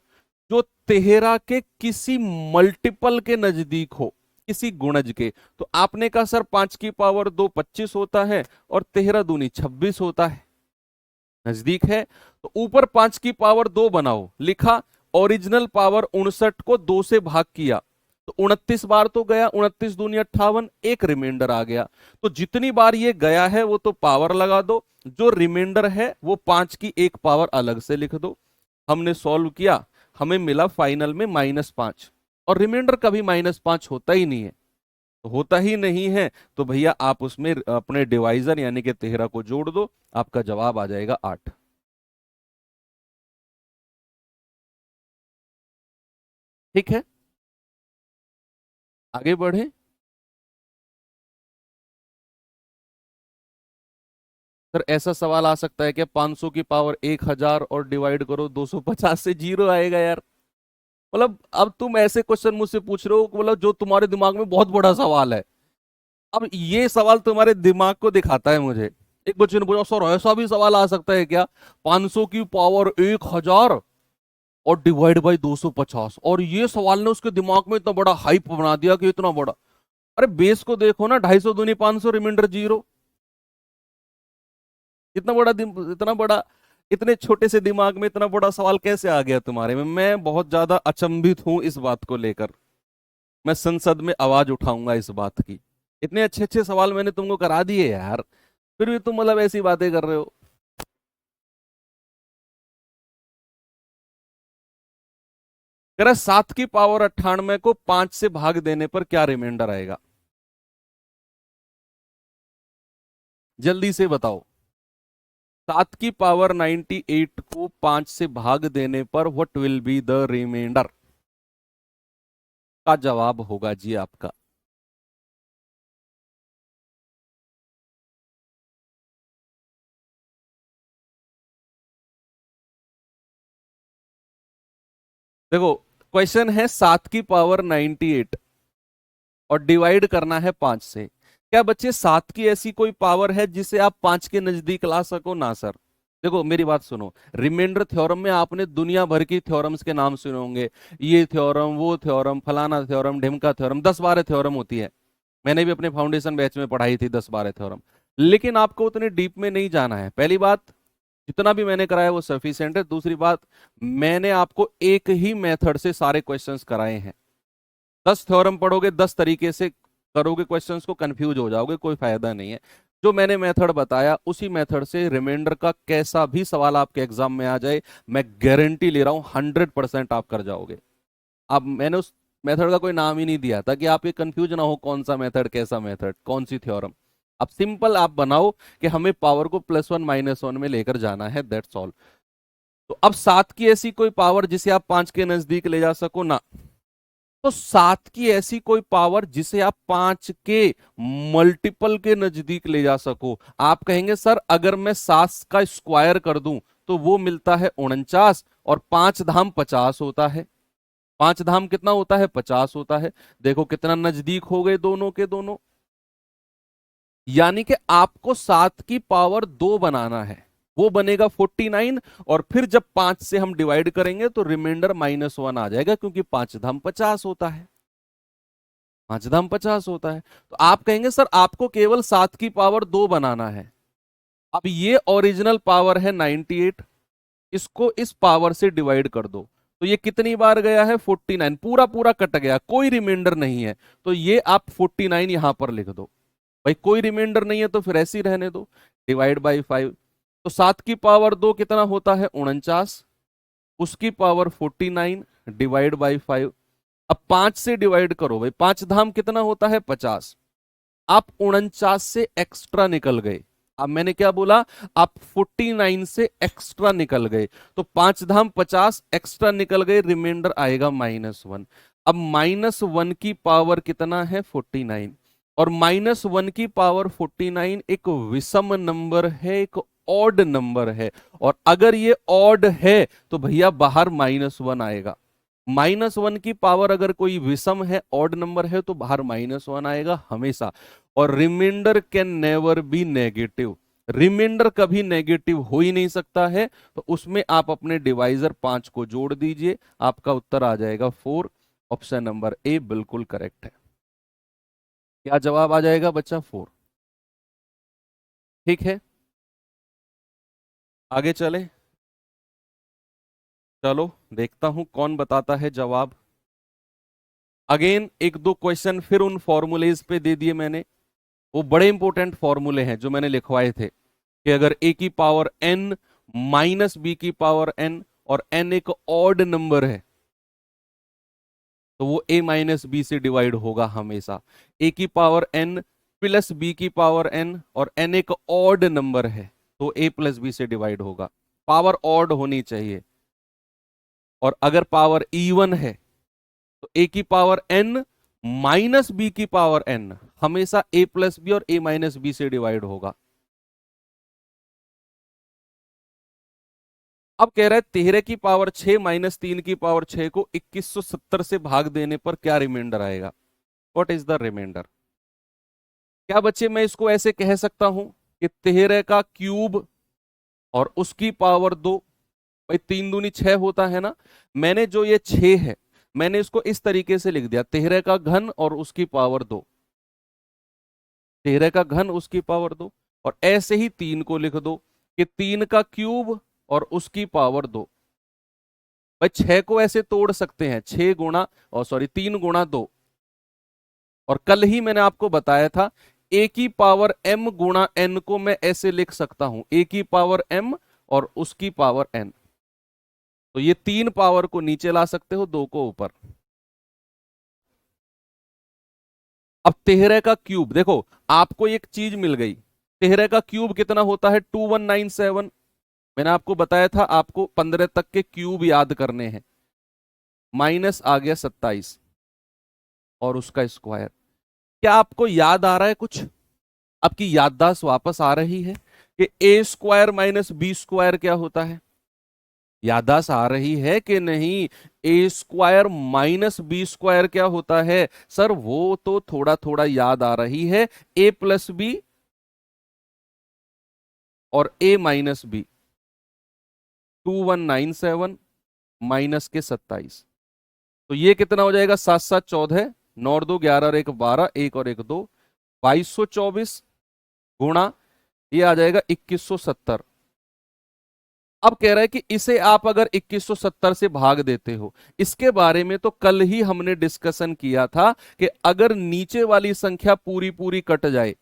जो 13 के किसी मल्टीपल के नजदीक हो, किसी गुणज के। तो आपने कहा सर 5 की पावर 2 25 होता है, और 13 दूनी 26 होता है, नजदीक है। तो ऊपर 5 की पावर 2 बनाओ, लिखा ओरिजिनल पावर 59 को 2 से भाग किया, तो 29 बार तो गया, 29 दूनी 58, एक रिमाइंडर आ गया। तो जितनी बार ये गया है वो तो पावर लगा दो, जो रिमाइंडर है वो 5 की एक पावर अलग से लिख दो। हमने सॉल्व किया, हमें मिला फाइनल में -5। और रिमाइंडर कभी -5 होता ही नहीं है, तो होता ही नहीं है, तो भैया आप उसमें अपने डिवाइजर यानी कि 13 को जोड़ दो, आपका जवाब आ जाएगा 8। ठीक है, आगे बढ़े। सर ऐसा सवाल आ सकता है कि 500 की पावर 1000 और डिवाइड करो 250 से, जीरो आएगा यार। मतलब अब तुम ऐसे क्वेश्चन मुझसे पूछ रहे हो, मतलब जो तुम्हारे दिमाग में बहुत बड़ा सवाल है। अब ये सवाल तुम्हारे दिमाग को दिखाता है मुझे। एक बच्चे ने पूछा सर ऐसा भी सवाल आ सकता है क्या, 500 की पावर 1000 और डिवाइड बाई 250, और ये सवाल ने उसके दिमाग में इतना बड़ा हाइप बना दिया कि इतना बड़ा। अरे बेस को देखो ना, 250 दूनी 500, रिमाइंडर जीरो। इतना बड़ा इतना बड़ा, इतने छोटे से दिमाग में इतना बड़ा सवाल कैसे आ गया तुम्हारे में। मैं बहुत ज्यादा अचंभित हूं इस बात को लेकर। मैं संसद में आवाज उठाऊंगा इस बात की। इतने अच्छे अच्छे सवाल मैंने तुमको करा दिए यार, फिर भी तुम मतलब ऐसी बातें कर रहे हो। कह रहा 7 की पावर 98 को 5 से भाग देने पर क्या रिमाइंडर आएगा, जल्दी से बताओ। 7 की पावर 98 को 5 से भाग देने पर what will be the remainder, का जवाब होगा जी आपका। देखो, क्वेश्चन है 7 की पावर 98 और डिवाइड करना है 5 से। क्या बच्चे 7 की ऐसी कोई पावर है जिसे आप 5 के नजदीक ला सको, ना सर। देखो मेरी बात सुनो, रिमाइंडर थ्योरम में आपने दुनिया भर की थ्योरम्स के नाम सुने होंगे, ये थ्योरम वो थ्योरम फलाना थ्योरम ढिमका थ्योरम, 10-12 थ्योरम होती है। मैंने भी अपने फाउंडेशन बैच में पढ़ाई थी 10-12 थ्योरम। लेकिन आपको उतने डीप में नहीं जाना है। पहली बात, जितना भी मैंने कराया वो सफिशिएंट है। दूसरी बात, मैंने आपको एक ही मेथड से सारे क्वेश्चंस कराए हैं। 10 थ्योरम पढ़ोगे 10 तरीके से करोगे क्वेश्चंस को, कंफ्यूज हो जाओगे, कोई फायदा नहीं है। जो मैंने मेथड बताया उसी मेथड से रिमाइंडर का कैसा भी सवाल आपके एग्जाम में आ जाए, मैं गारंटी ले रहा हूं 100% आप कर जाओगे। अब मैंने उस मेथड का कोई नाम ही नहीं दिया था कि आप ये कंफ्यूज ना हो कौन सा मेथड, कैसा मेथड, कौन सी थ्योरम। अब सिंपल आप बनाओ कि हमें पावर को +1 -1 में लेकर जाना है, दैट्स ऑल। तो अब 7 की ऐसी कोई पावर जिसे आप 5 के नजदीक ले जा सको ना, तो 7 की ऐसी कोई पावर जिसे आप 5 के मल्टीपल के नजदीक ले जा सको। आप कहेंगे सर अगर मैं 7 का स्क्वायर कर दूं तो वो मिलता है 49, और 5 धाम 50 होता है। 5 धाम कितना होता है, 50 होता है। देखो कितना नजदीक हो गए दोनों के दोनों। यानी कि आपको 7 की पावर 2 बनाना है, वो बनेगा 49। और फिर जब 5 से हम डिवाइड करेंगे तो रिमाइंडर -1 आ जाएगा, क्योंकि 5 धाम 50 होता है। 5 धाम 50 होता है। तो आप कहेंगे सर आपको केवल 7 की पावर 2 बनाना है। अब ये ओरिजिनल पावर है 98, इसको इस पावर से डिवाइड कर दो तो ये कितनी बार गया है 49, पूरा पूरा कट गया, कोई रिमाइंडर नहीं है, तो ये आप 49 यहां पर लिख दो। भाई कोई रिमाइंडर नहीं है तो फिर ऐसे ही रहने दो, डिवाइड बाई 5। तो 7 की पावर 2 कितना होता है 49, उसकी पावर 49 डिवाइड बाई 5। अब 5 से डिवाइड करो भाई, 5 धाम कितना होता है 50, आप 49 से एक्स्ट्रा निकल गए। अब मैंने क्या बोला, आप 49 से एक्स्ट्रा निकल गए, तो 5 धाम 50 एक्स्ट्रा निकल गए, रिमाइंडर आएगा -1। अब -1 की पावर कितना है 49, और -1 की पावर 49 एक विषम नंबर है, एक ऑड नंबर है, और अगर ये ऑड है तो भैया बाहर -1 आएगा। -1 की पावर अगर कोई विषम है, ऑड नंबर है, तो बाहर -1 आएगा हमेशा। और remainder can never be negative, remainder कभी नेगेटिव हो ही नहीं सकता है, तो उसमें आप अपने डिवाइजर 5 को जोड़ दीजिए, आपका उत्तर आ जाएगा 4। ऑप्शन नंबर ए बिल्कुल करेक्ट है। क्या जवाब आ जाएगा बच्चा 4। ठीक है, आगे चले। चलो देखता हूं कौन बताता है जवाब। अगेन एक दो क्वेश्चन फिर उन फॉर्मूलेज पे दे दिए मैंने, वो बड़े इंपॉर्टेंट फॉर्मूले हैं जो मैंने लिखवाए थे कि अगर a की पावर n माइनस बी की पावर n और n एक ऑड नंबर है तो वो a माइनस बी से डिवाइड होगा हमेशा। a की पावर n प्लस b की पावर n और n एक ऑड नंबर है तो a प्लस बी से डिवाइड होगा, पावर ऑड होनी चाहिए। और अगर पावर इवन है तो a की पावर n माइनस बी की पावर n हमेशा a प्लस बी और a माइनस बी से डिवाइड होगा। अब कह रहा है 13 की पावर 6 माइनस 3 की पावर 6 को 2170 से भाग देने पर क्या रिमाइंडर आएगा, व्हाट इज द रिमाइंडर। क्या बच्चे मैं इसको ऐसे कह सकता हूं कि 13 का क्यूब और उसकी पावर 2, भाई 3 दूनी 6 होता है ना, मैंने जो ये 6 है मैंने इसको इस तरीके से लिख दिया 13 का घन और उसकी पावर 2, 13 का घन उसकी पावर 2, और ऐसे ही 3 को लिख दो कि 3 का क्यूब और उसकी पावर 2। भाई 6 को ऐसे तोड़ सकते हैं, 6 गुणा और सॉरी 3 गुणा 2, और कल ही मैंने आपको बताया था a की पावर m गुणा n को मैं ऐसे लिख सकता हूं, a की पावर m और उसकी पावर n। तो ये 3 पावर को नीचे ला सकते हो, 2 को ऊपर। अब 13 का क्यूब देखो, आपको एक चीज मिल गई, 13 का क्यूब कितना होता है 2197। मैंने आपको बताया था आपको 15 तक के क्यूब याद करने हैं, माइनस आ गया 27 और उसका स्क्वायर। क्या आपको याद आ रहा है कुछ, आपकी याददाश्त वापस आ रही है कि ए स्क्वायर माइनस बी स्क्वायर क्या होता है, याददाश्त आ रही है कि नहीं। ए स्क्वायर माइनस बी स्क्वायर क्या होता है सर, वो तो थोड़ा थोड़ा याद आ रही है, ए प्लस बी और ए माइनस बी, 2197 माइनस के 27, तो ये कितना हो जाएगा 7 7 14, 9 और 2 11 और 1 12, 1 और 1 2, 2224 गुणा ये आ जाएगा 2170। अब कह रहा है कि इसे आप अगर 2170 से भाग देते हो, इसके बारे में तो कल ही हमने डिस्कशन किया था कि अगर नीचे वाली संख्या पूरी पूरी कट जाए,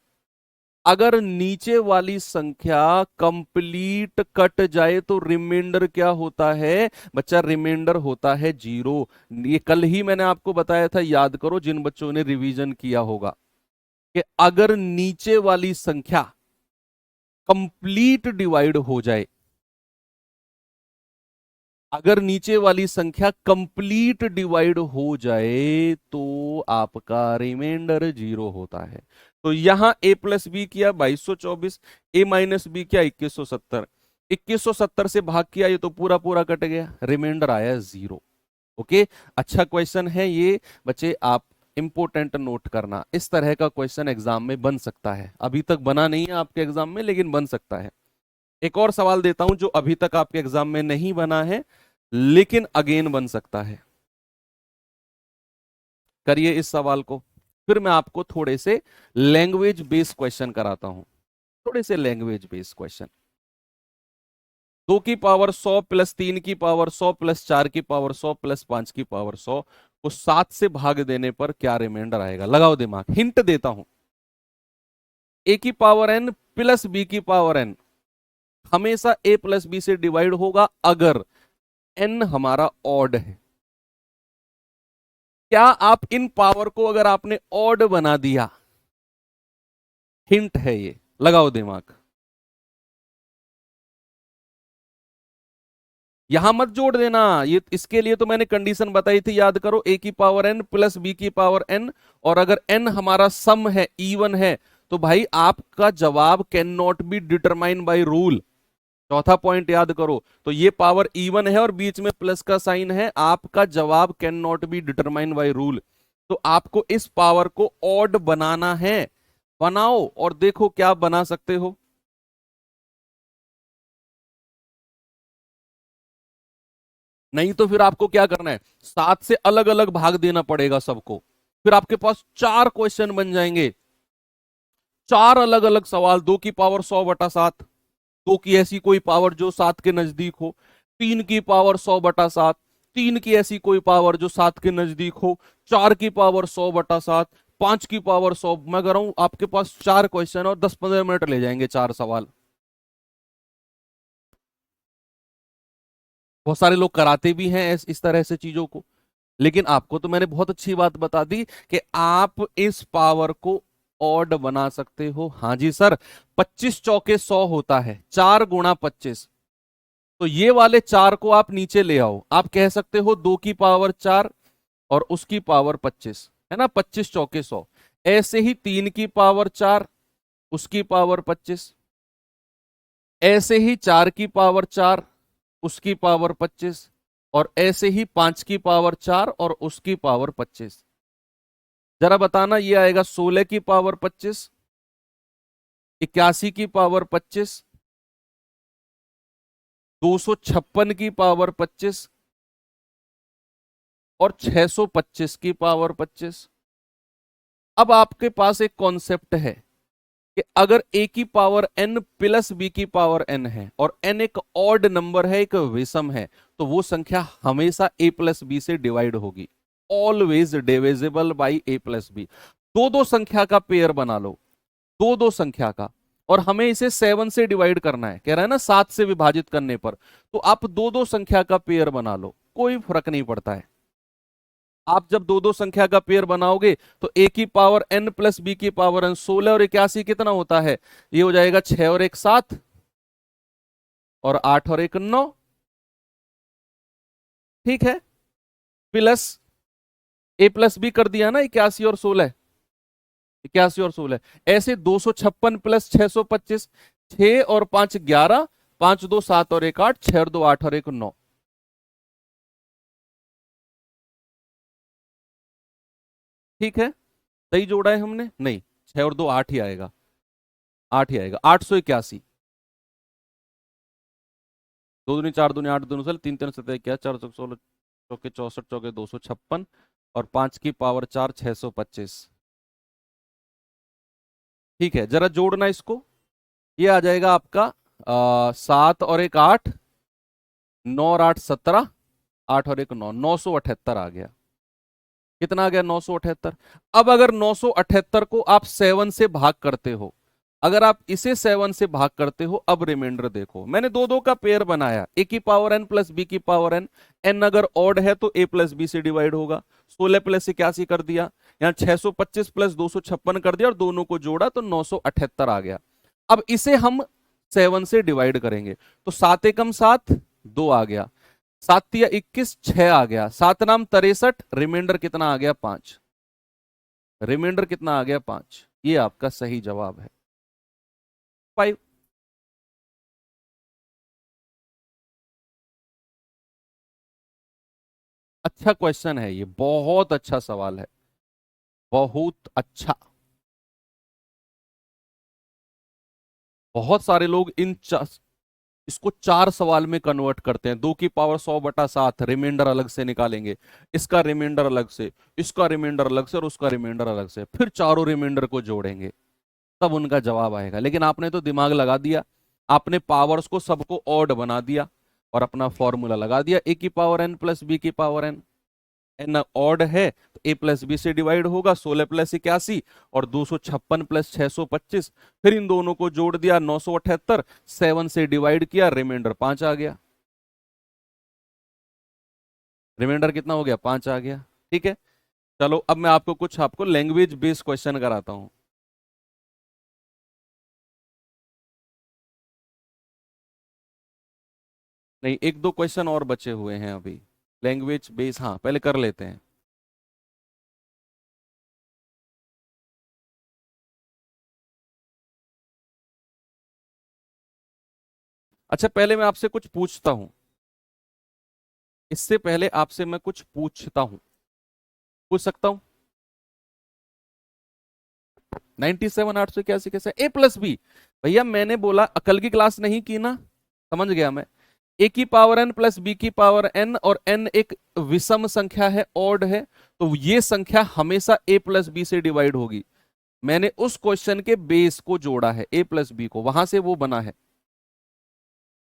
अगर नीचे वाली संख्या कंप्लीट कट जाए तो रिमाइंडर क्या होता है बच्चा, रिमाइंडर होता है 0। ये कल ही मैंने आपको बताया था, याद करो जिन बच्चों ने रिवीजन किया होगा, कि अगर नीचे वाली संख्या कंप्लीट डिवाइड हो जाए, अगर नीचे वाली संख्या कंप्लीट डिवाइड हो जाए तो आपका रिमाइंडर 0 होता है। तो यहां a प्लस बी किया 2224, a माइनस बी किया 2170, 2170 से भाग किया, ये तो पूरा पूरा कट गया, रिमाइंडर आया 0। ओके, अच्छा क्वेश्चन है ये बच्चे, आप इंपोर्टेंट नोट करना, इस तरह का क्वेश्चन एग्जाम में बन सकता है, अभी तक बना नहीं है आपके एग्जाम में लेकिन बन सकता है। एक और सवाल देता हूं जो अभी तक आपके एग्जाम में नहीं बना है लेकिन अगेन बन सकता है, करिए इस सवाल को, फिर मैं आपको थोड़े से लैंग्वेज बेस्ड क्वेश्चन कराता हूं। थोड़े से लैंग्वेज बेस्ड क्वेश्चन। 2 की पावर 100 प्लस 3 की पावर 100 प्लस 4 की पावर 100 प्लस 5 की पावर 100 को 7 से भाग देने पर क्या रिमाइंडर आएगा? लगाओ दिमाग। हिंट देता हूं, ए की पावर एन प्लस बी की पावर एन हमेशा ए प्लस बी से डिवाइड होगा अगर एन हमारा ऑड है। क्या आप इन पावर को अगर आपने ऑड बना दिया, हिंट है ये, लगाओ दिमाग। यहां मत जोड़ देना, ये इसके लिए तो मैंने कंडीशन बताई थी, याद करो, ए की पावर एन प्लस बी की पावर एन, और अगर एन हमारा सम है, इवन है, तो भाई आपका जवाब can not be determine by rule. चौथा पॉइंट याद करो, तो ये पावर इवन है और बीच में प्लस का साइन है, आपका जवाब can not be determine by rule. तो आपको इस पावर को ऑड बनाना है, बनाओ और देखो क्या बना सकते हो। नहीं तो फिर आपको क्या करना है, 7 से अलग अलग भाग देना पड़ेगा सबको, फिर आपके पास 4 क्वेश्चन बन जाएंगे, 4 अलग अलग सवाल। 2 की पावर 100/7, 2 की ऐसी कोई पावर जो 7 के नजदीक हो, 3 की पावर 100/7, 3 की ऐसी कोई पावर जो 7 के नजदीक हो, 4 की पावर 100/7, 5 की पावर 100। मैं कह रहा हूं आपके पास 4 क्वेश्चन और 10-15 मिनट ले जाएंगे 4 सवाल। बहुत सारे लोग कराते भी हैं इस तरह से चीजों को, लेकिन आपको तो मैंने बहुत अच्छी बात बता दी कि आप इस पावर को ऑड बना सकते हो। हाँ जी सर, 25 चौके 100 होता है, 4 × 25। तो ये वाले 4 को आप नीचे ले आओ, आप कह सकते हो 2 की पावर 4 और उसकी पावर 25, है ना, 25 चौके 100। ऐसे ही 3 की पावर 4 उसकी पावर 25, ऐसे ही 4 की पावर 4 उसकी पावर 25, और ऐसे ही 5 की पावर 4 और उसकी पावर 25। जरा बताना, ये आएगा 16 की पावर 25, 81 की पावर 25, 256 की पावर 25 और 625 की पावर 25। अब आपके पास एक कॉन्सेप्ट है कि अगर ए की पावर एन प्लस बी की पावर एन है और एन एक ऑड नंबर है, एक विषम है, तो वो संख्या हमेशा ए प्लस बी से डिवाइड होगी, always divisible by A plus B. दो दो संख्या का पेयर बना लो, दो दो संख्या का, और हमें इसे 7 से डिवाइड करना है, कह रहा है ना 7 से विभाजित करने पर, तो आप दो दो संख्या का पेयर बना लो, कोई फर्क नहीं पड़ता है। आप जब दो दो संख्या का पेयर बनाओगे तो ए की पावर एन प्लस बी की पावर एन, 16 और 81 कितना होता है, ये हो जाएगा 6 और 1 7 और 8 और 1 9, ठीक है, प्लस ए प्लस बी कर दिया ना, 81 और 16, 81 और 16, ऐसे 256 प्लस 625, 6 और 5 11, 5 2 7 और 1 8, 6 और 2 8 और 1 9, ठीक है, सही जोड़ा है हमने? नहीं, 6 और 2 8 ही आएगा, 8 ही आएगा, 881। 2 दूनी 4 दूनी 8 दूनी 16, 3 3 7 क्या, 4 16 चौके 64 चौके 256 और 5 की पावर 4 625, ठीक है। जरा जोड़ना इसको, ये आ जाएगा आपका 7 और 1 8, 9 और 8 17, 8 और 1 9, 978 आ गया। कितना आ गया? 978। अब अगर 978 को आप 7 से भाग करते हो, अगर आप इसे 7 से भाग करते हो, अब रिमाइंडर देखो, मैंने दो दो का पेयर बनाया, ए की पावर एन प्लस बी की पावर एन, एन अगर ऑड है तो ए प्लस बी से डिवाइड होगा, 16 प्लस 81 कर दिया, यहाँ 625 प्लस 256 कर दिया और दोनों को जोड़ा तो 978 आ गया। अब इसे हम 7 से डिवाइड करेंगे, तो 7 एकम 7 2 आ गया, 7 तिया 21 6 आ गया, 7 नाम 63, रिमाइंडर कितना आ गया? 5। रिमाइंडर कितना आ गया? 5। ये आपका सही जवाब है, 5। अच्छा क्वेश्चन है ये, बहुत अच्छा सवाल है, बहुत अच्छा। बहुत सारे लोग इसको 4 सवाल में कन्वर्ट करते हैं, 2 की पावर 100/7, रिमाइंडर अलग से निकालेंगे, इसका रिमाइंडर अलग से, इसका रिमाइंडर अलग से और उसका रिमाइंडर अलग से, फिर चारों रिमाइंडर को जोड़ेंगे, तब उनका जवाब आएगा। लेकिन आपने तो दिमाग लगा दिया, आपने पावर्स को सबको ऑड बना दिया और अपना फॉर्मूला लगा दिया, ए की पावर एन प्लस बी की पावर एन। एन ऑड है तो ए प्लस बी से डिवाइड होगा, 16 + 81 और 256 + 625, फिर इन दोनों को जोड़ दिया 978, 7 से डिवाइड किया, रिमाइंडर 5 आ गया। रिमाइंडर कितना हो गया? 5 आ गया। ठीक है, चलो अब मैं आपको कुछ लैंग्वेज बेस्ड क्वेश्चन कराता हूं। नहीं, एक दो क्वेश्चन और बचे हुए हैं अभी लैंग्वेज बेस, हाँ पहले कर लेते हैं। अच्छा, पहले मैं आपसे कुछ पूछता हूं, इससे पहले आपसे मैं कुछ पूछता हूं, पूछ सकता हूं? 97 881 कैसे ए प्लस बी? भैया मैंने बोला, अकल की क्लास नहीं की ना, समझ गया मैं। ए की पावर एन प्लस बी की पावर एन, और एन एक विषम संख्या है, ऑड है, तो ये संख्या हमेशा ए प्लस बी से डिवाइड होगी। मैंने उस क्वेश्चन के बेस को जोड़ा है, ए प्लस बी को, वहां से वो बना है,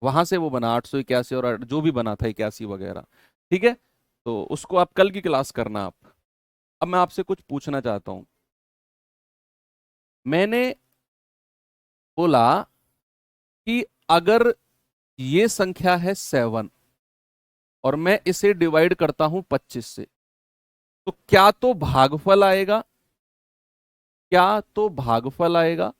वहां से वो बना 881 और जो भी बना था 81 वगैरह। ठीक है, तो उसको आप कल की क्लास करना आप। अब मैं आपसे कुछ पूछना चाहता हूं। मैंने बोला कि अगर ये संख्या है 7 और मैं इसे डिवाइड करता हूं 25 से, तो क्या तो भागफल आएगा, क्या तो भागफल आएगा,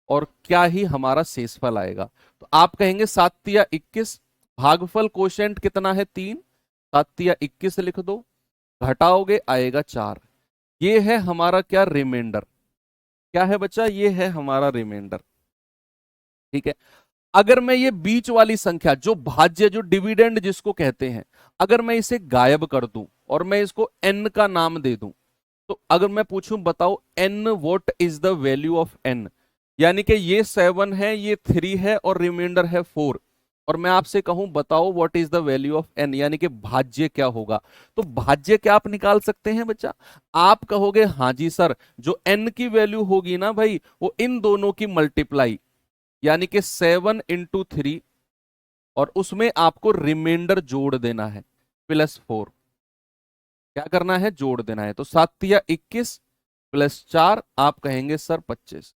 और क्या ही हमारा शेषफल आएगा? तो आप कहेंगे 7 × 21, भागफल कोशेंट कितना है? 3, 7 × 21 लिख दो, घटाओगे आएगा 4। ये है हमारा क्या? रिमाइंडर। क्या है बच्चा? ये है हमारा रिमाइंडर। ठीक है, अगर मैं ये बीच वाली संख्या जो भाज्य, जो डिविडेंड जिसको कहते हैं, अगर मैं इसे गायब कर दूं और मैं इसको n का नाम दे दूं, तो अगर मैं पूछूं बताओ n what is the value of n, यानी कि ये 7 है, ये 3 है और रिमाइंडर है 4, और मैं आपसे कहूं बताओ what is the value of n, यानी कि भाज्य क्या होगा? तो भाज्य क्या आप निकाल सकते हैं बच्चा? आप कहोगे हाँ जी सर, जो n की वैल्यू होगी ना भाई, वो इन दोनों की मल्टीप्लाई, यानी कि 7 × 3, और उसमें आपको रिमाइंडर जोड़ देना है +4। क्या करना है? जोड़ देना है। तो 7 × 21 +4, आप कहेंगे सर 25।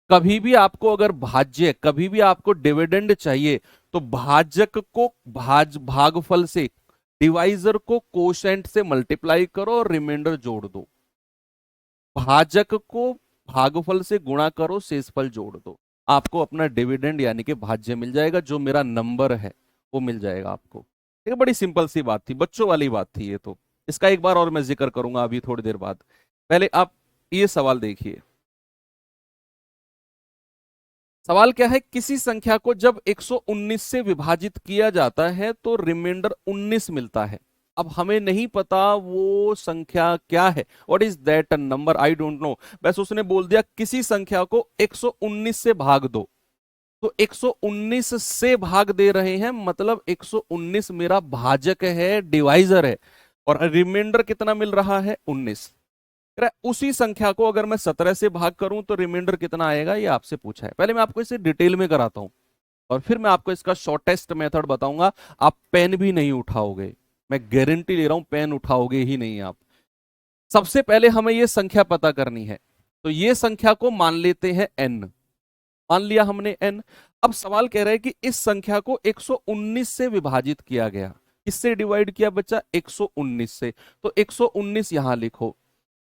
कभी भी आपको अगर भाज्य, कभी भी आपको डिविडेंड चाहिए, तो भाजक को भागफल से, डिवाइजर को कोशेंट से मल्टीप्लाई करो और रिमाइंडर जोड़ दो, भाजक को भागफल से गुणा करो, शेषफल जोड़ दो, आपको अपना डिविडेंड यानी कि भाज्य मिल जाएगा, जो मेरा नंबर है वो मिल जाएगा आपको। ये बड़ी सिंपल सी बात थी, बच्चों वाली बात थी ये तो। इसका एक बार और मैं जिक्र करूंगा अभी थोड़ी देर बाद। पहले आप ये सवाल देखिए। सवाल क्या है? किसी संख्या को जब 119 से विभाजित किया जाता है तो रिमाइंडर 19 मिलता है। अब हमें नहीं पता वो संख्या क्या है, what is that number, I don't know. बस उसने बोल दिया किसी संख्या को 119 से भाग दो, तो 119 से भाग दे रहे हैं, मतलब 119 मेरा भाजक है, डिवाइजर है, और रिमाइंडर कितना मिल रहा है? 19। उसी संख्या को अगर मैं 17 से भाग करूं तो रिमाइंडर कितना आएगा, ये आपसे पूछा है। पहले मैं आपको इसे डिटेल में कराता हूं और फिर मैं आपको इसका शॉर्टेस्ट मेथड बताऊंगा। आप पेन भी नहीं उठाओगे, मैं गारंटी ले रहा हूं, पेन उठाओगे ही नहीं आप। सबसे पहले हमें यह संख्या पता करनी है, तो ये संख्या को मान लेते हैं n। मान लिया हमने n। अब सवाल कह रहा है कि इस संख्या को 119 से विभाजित किया गया। किससे डिवाइड किया बच्चा? 119 से। तो 119 यहां लिखो।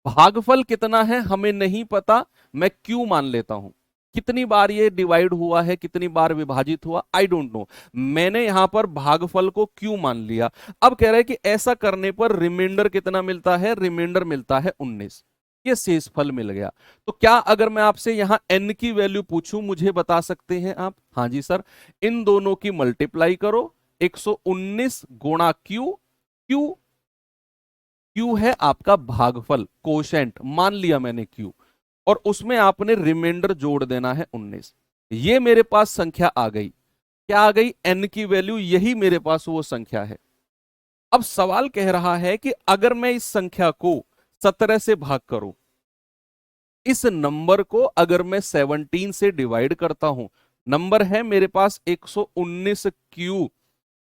भागफल कितना है हमें नहीं पता, मैं क्यू मान लेता हूं। कितनी बार ये डिवाइड हुआ है, कितनी बार विभाजित हुआ, आई डोंट नो, मैंने यहां पर भागफल को क्यू मान लिया। अब कह रहा है कि ऐसा करने पर रिमाइंडर कितना मिलता है? रिमाइंडर मिलता है 19। ये शेषफल मिल गया। तो क्या अगर मैं आपसे यहां n की वैल्यू पूछूं, मुझे बता सकते हैं आप? हाँ जी सर, इन दोनों की मल्टीप्लाई करो, 119 गुणा क्यू। क्यू, क्यू है आपका भागफल, कोशेंट मान लिया मैंने क्यू, और उसमें आपने रिमाइंडर जोड़ देना है 19। ये मेरे पास संख्या आ गई। क्या आ गई? n की वैल्यू, यही मेरे पास वो संख्या है। अब सवाल कह रहा है कि अगर मैं इस संख्या को 17 से भाग करूं, इस नंबर को अगर मैं 17 से डिवाइड करता हूं, नंबर है मेरे पास 119 क्यू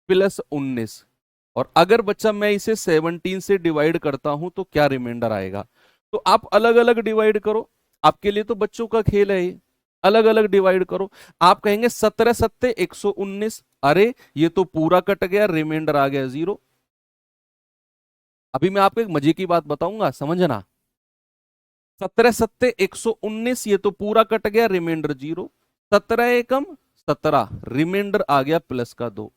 प्लस 19, और अगर बच्चा मैं इसे 17 से डिवाइड करता हूं तो क्या रिमाइंडर आएगा? तो आप अलग अलग डिवाइड करो, आपके लिए तो बच्चों का खेल है ये, अलग अलग डिवाइड करो। आप कहेंगे 17 सत्ते 119, अरे ये तो पूरा कट गया, रिमाइंडर आ गया 0। अभी मैं आपको एक मजे की बात बताऊंगा, समझना। 17 सत्ते 119, ये तो पूरा कट गया, रिमाइंडर 0। 17 एकम 17, रिमाइंडर आ गया प्लस का 2,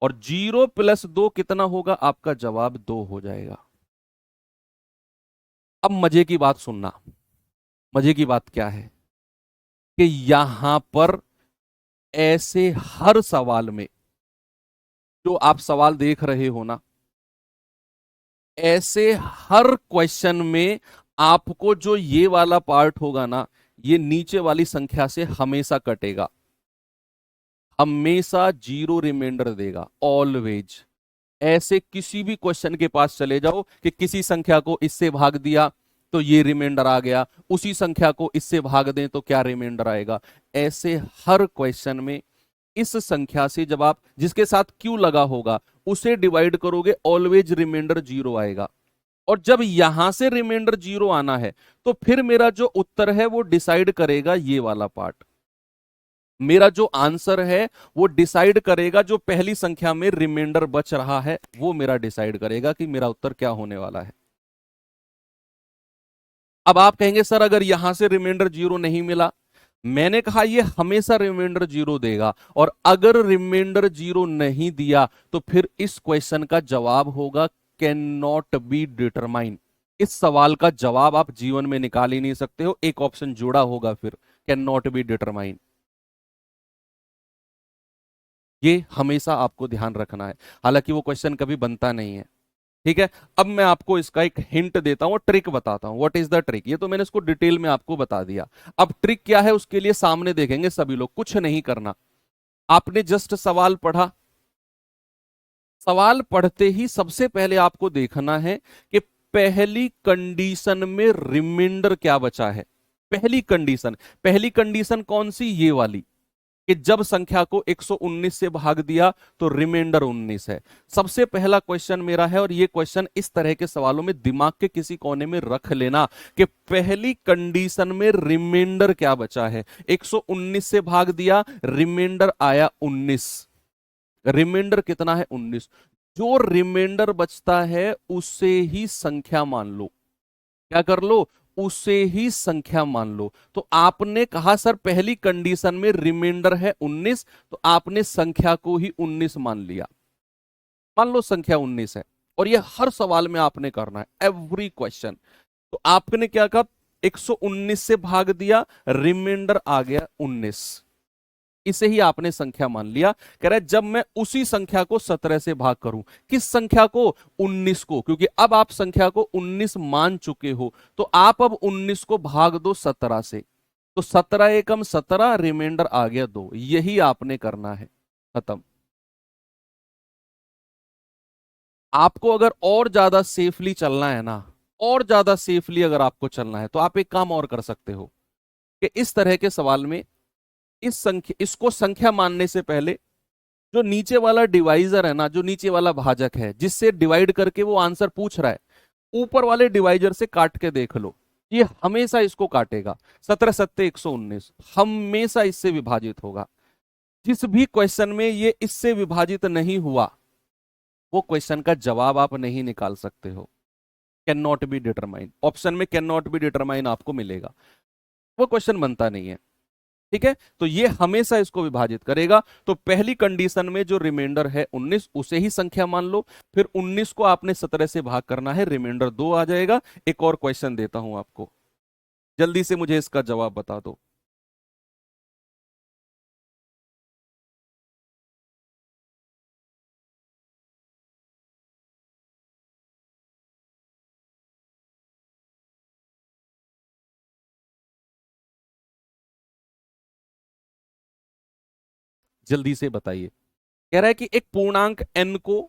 और 0 प्लस 2 कितना होगा? आपका जवाब 2 हो जाएगा। अब मजे की बात सुनना, मजे की बात क्या है कि यहां पर ऐसे हर सवाल में, जो आप सवाल देख रहे हो ना, ऐसे हर क्वेश्चन में आपको जो ये वाला पार्ट होगा ना, ये नीचे वाली संख्या से हमेशा कटेगा, हमेशा 0 रिमाइंडर देगा, ऑलवेज। ऐसे किसी भी क्वेश्चन के पास चले जाओ कि किसी संख्या को इससे भाग दिया तो ये रिमाइंडर आ गया, उसी संख्या को इससे भाग दें तो क्या रिमाइंडर आएगा। ऐसे हर क्वेश्चन में इस संख्या से जब आप जिसके साथ क्यू लगा होगा उसे डिवाइड करोगे, ऑलवेज रिमाइंडर 0 आएगा। और जब यहां से रिमाइंडर 0 आना है तो फिर मेरा जो उत्तर है वो डिसाइड करेगा ये वाला पार्ट। मेरा जो आंसर है वो डिसाइड करेगा, जो पहली संख्या में रिमाइंडर बच रहा है वो मेरा डिसाइड करेगा कि मेरा उत्तर क्या होने वाला है। अब आप कहेंगे सर अगर यहां से रिमाइंडर 0 नहीं मिला, मैंने कहा ये हमेशा रिमाइंडर 0 देगा, और अगर रिमाइंडर 0 नहीं दिया तो फिर इस क्वेश्चन का जवाब होगा कैन नॉट बी डिटरमाइन। इस सवाल का जवाब आप जीवन में निकाल ही नहीं सकते हो, एक ऑप्शन जुड़ा होगा फिर, कैन नॉट बी डिटरमाइन। ये हमेशा आपको ध्यान रखना है, हालांकि वो क्वेश्चन कभी बनता नहीं है। ठीक है, अब मैं आपको इसका एक हिंट देता हूं, ट्रिक बताता हूं। What is the trick? ये तो मैंने इसको डिटेल में आपको बता दिया। अब ट्रिक क्या है उसके लिए सामने देखेंगे सभी लोग, कुछ नहीं करना। आपने जस्ट सवाल पढ़ा, सवाल पढ़ते ही सबसे पहले आपको देखना है कि पहली कंडीशन में रिमाइंडर क्या बचा है। पहली कंडीशन, पहली कंडीशन कौन सी? ये वाली, कि जब संख्या को 119 से भाग दिया तो रिमाइंडर 19 है। सबसे पहला क्वेश्चन मेरा है, और ये क्वेश्चन इस तरह के सवालों में दिमाग के किसी कोने में रख लेना कि पहली कंडीशन में रिमाइंडर क्या बचा है। 119 से भाग दिया, रिमाइंडर आया 19, रिमाइंडर कितना है? 19। जो रिमाइंडर बचता है उसे ही संख्या मान लो। क्या कर लो? उसे ही संख्या मान लो। तो आपने कहा सर पहली कंडीशन में रिमाइंडर है 19, तो आपने संख्या को ही 19 मान लिया। मान लो संख्या 19 है, और ये हर सवाल में आपने करना है, एवरी क्वेश्चन। तो आपने क्या कहा? 119 से भाग दिया, रिमाइंडर आ गया 19, इसे ही आपने संख्या मान लिया। कह रहा है जब मैं उसी संख्या को 17 से भाग करूं, किस संख्या को? 19 को, क्योंकि अब आप संख्या को 19 मान चुके हो, तो आप अब 19 को भाग दो 17 से, तो 17 एकम 17, रिमाइंडर आ गया 2। यही आपने करना है, खत्म। आपको अगर और ज्यादा सेफली चलना है ना, और ज्यादा सेफली अगर आपको चलना है, तो आप एक काम और कर सकते हो कि इस तरह के सवाल में इसको संख्या मानने से पहले जो नीचे वाला डिवाइजर है ना, जो नीचे वाला भाजक है जिससे डिवाइड करके वो आंसर पूछ रहा है, ऊपर वाले डिवाइजर से काट के देख लो, ये हमेशा इसको काटेगा। 17 सत्ते 119 हमेशा इससे विभाजित होगा। जिस भी क्वेश्चन में ये इससे विभाजित नहीं हुआ, वो क्वेश्चन का जवाब आप नहीं निकाल सकते हो। Can not be determine, option में कैन नॉट बी डिटरमाइन आपको मिलेगा, वो क्वेश्चन बनता नहीं है। ठीक है, तो ये हमेशा इसको विभाजित करेगा। तो पहली कंडीशन में जो रिमाइंडर है 19, उसे ही संख्या मान लो, फिर 19 को आपने 17 से भाग करना है, रिमाइंडर 2 आ जाएगा। एक और क्वेश्चन देता हूं आपको, जल्दी से मुझे इसका जवाब बता दो। जल्दी से बताइए। कह रहा है कि एक पूर्णांक n को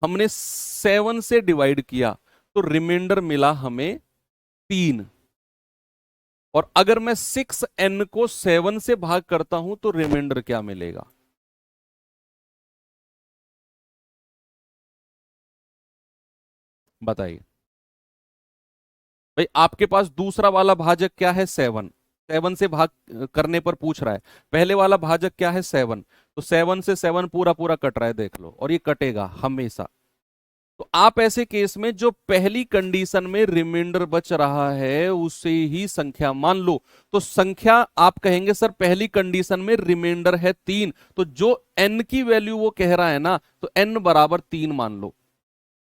हमने 7 से डिवाइड किया तो रिमाइंडर मिला हमें 3। और अगर मैं 6n को 7 से भाग करता हूं तो रिमाइंडर क्या मिलेगा? बताइए भाई, आपके पास दूसरा वाला भाजक क्या है? 7। 7 से भाग करने पर पूछ रहा है। पहले वाला भाजक क्या है? 7। तो 7 से 7 पूरा पूरा कट रहा है, देख लो, और ये कटेगा हमेशा। तो आप ऐसे केस में जो पहली कंडीशन में रिमाइंडर बच रहा है उसे ही संख्या मान लो। तो संख्या आप कहेंगे सर पहली कंडीशन में रिमाइंडर है 3, तो जो n की वैल्यू वो कह रहा है ना, तो n बराबर 3 मान लो।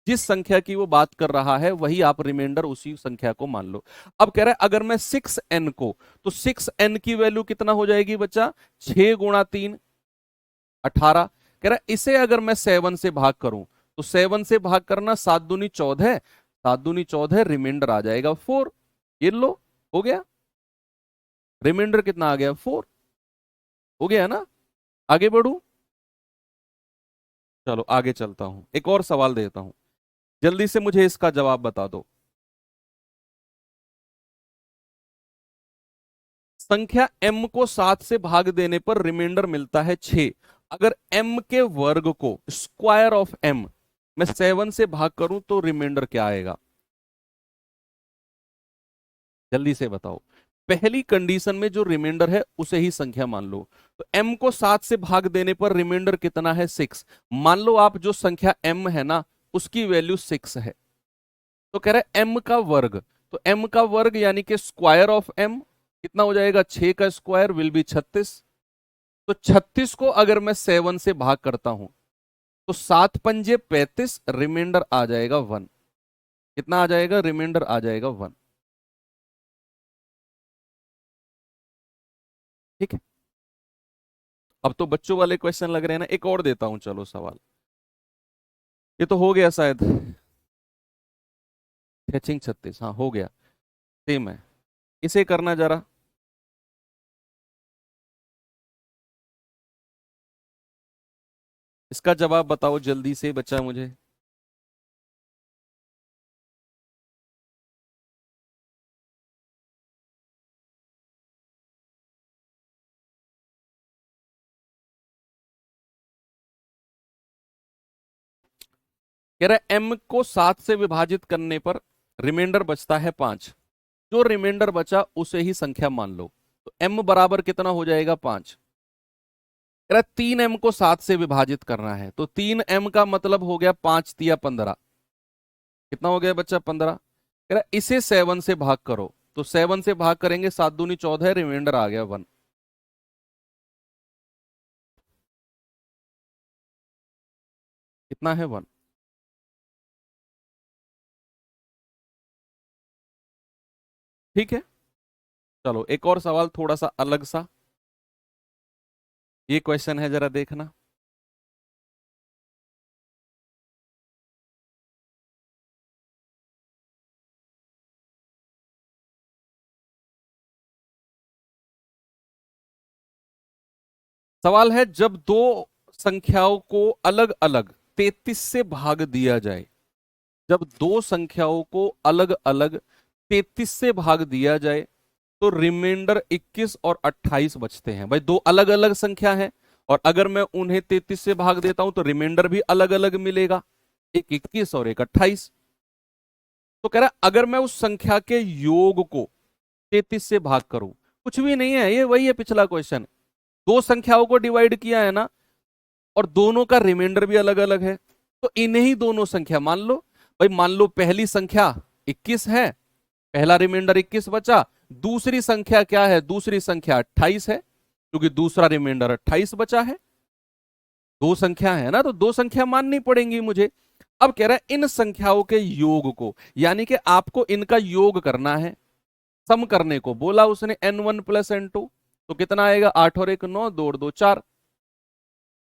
जिस संख्या की वो बात कर रहा है वही आप रिमाइंडर उसी संख्या को मान लो। अब कह रहा है अगर मैं 6n को, तो 6n की वैल्यू कितना हो जाएगी बच्चा? 6 गुणा 3 18। कह रहा है इसे अगर मैं 7 से भाग करूं, तो 7 से भाग करना, 7 दूनी 14, 7 दूनी 14, रिमाइंडर आ जाएगा 4। ये लो, हो गया। रिमाइंडर कितना आ गया? 4। हो गया ना? आगे बढ़ू? चलो आगे चलता हूं, एक और सवाल देता हूं, जल्दी से मुझे इसका जवाब बता दो। संख्या m को 7 से भाग देने पर रिमाइंडर मिलता है 6। अगर m के वर्ग को, स्क्वायर ऑफ m, मैं 7 से भाग करूं तो रिमाइंडर क्या आएगा? जल्दी से बताओ। पहली कंडीशन में जो रिमाइंडर है उसे ही संख्या मान लो। तो m को 7 से भाग देने पर रिमाइंडर कितना है? 6। मान लो आप जो संख्या m है ना, उसकी वैल्यू 6 है। तो कह रहा है m का वर्ग, तो m का वर्ग यानी कि स्क्वायर ऑफ m कितना हो जाएगा? 6 का स्क्वायर विल बी 36। तो 36 को अगर मैं 7 से भाग करता हूं, तो 7 पंजे 35, रिमाइंडर आ जाएगा 1। कितना आ जाएगा? रिमाइंडर आ जाएगा 1। ठीक है। अब तो बच्चों वाले क्वेश्चन लग रहे हैं ना, एक और देता हूं चलो सवाल। ये तो हो गया शायद। फैचिंग 36, हाँ हो गया। सेम है, इसे करना जरा। इसका जवाब बताओ जल्दी से बच्चा मुझे। कह रहा है m को 7 से विभाजित करने पर रिमाइंडर बचता है 5। जो रिमाइंडर बचा उसे ही संख्या मान लो। तो m बराबर कितना हो जाएगा? 5। कह रहा है 3m को 7 से विभाजित करना है, तो 3m का मतलब हो गया 5 तिया 15। कितना हो गया बच्चा? 15। कह रहा है इसे 7 से भाग करो, तो 7 से भाग करेंगे, 7 दूनी 14, रिमाइंडर आ गया 1। कितना है? 1। ठीक है। चलो एक और सवाल थोड़ा सा अलग सा, ये क्वेश्चन है जरा देखना। सवाल है जब दो संख्याओं को अलग अलग 33 से भाग दिया जाए, जब दो संख्याओं को अलग अलग 33 से भाग दिया जाए तो रिमाइंडर 21 और 28 बचते हैं। भाई दो अलग अलग संख्या है, और अगर मैं उन्हें 33 से भाग देता हूं तो रिमाइंडर भी अलग अलग मिलेगा, एक 21 और एक 28। तो कह रहा है अगर मैं उस संख्या के योग को 33 से भाग करूं, कुछ भी नहीं है, ये वही है पिछला क्वेश्चन। दो संख्याओं को डिवाइड किया है ना, और दोनों का रिमाइंडर भी अलग अलग है, तो इन्हें ही दोनों संख्या मान लो। भाई मान लो पहली संख्या 21 है, पहला रिमाइंडर 21 बचा। दूसरी संख्या क्या है? दूसरी संख्या 28 है, क्योंकि दूसरा रिमाइंडर 28 बचा है। दो संख्या है ना, तो दो संख्या माननी पड़ेंगी मुझे। अब कह रहा है इन संख्याओं के योग को, यानी कि आपको इनका योग करना है। सम करने को बोला उसने, n1 प्लस n2, तो कितना आएगा? 8 और 1 9, 2 और 2 4,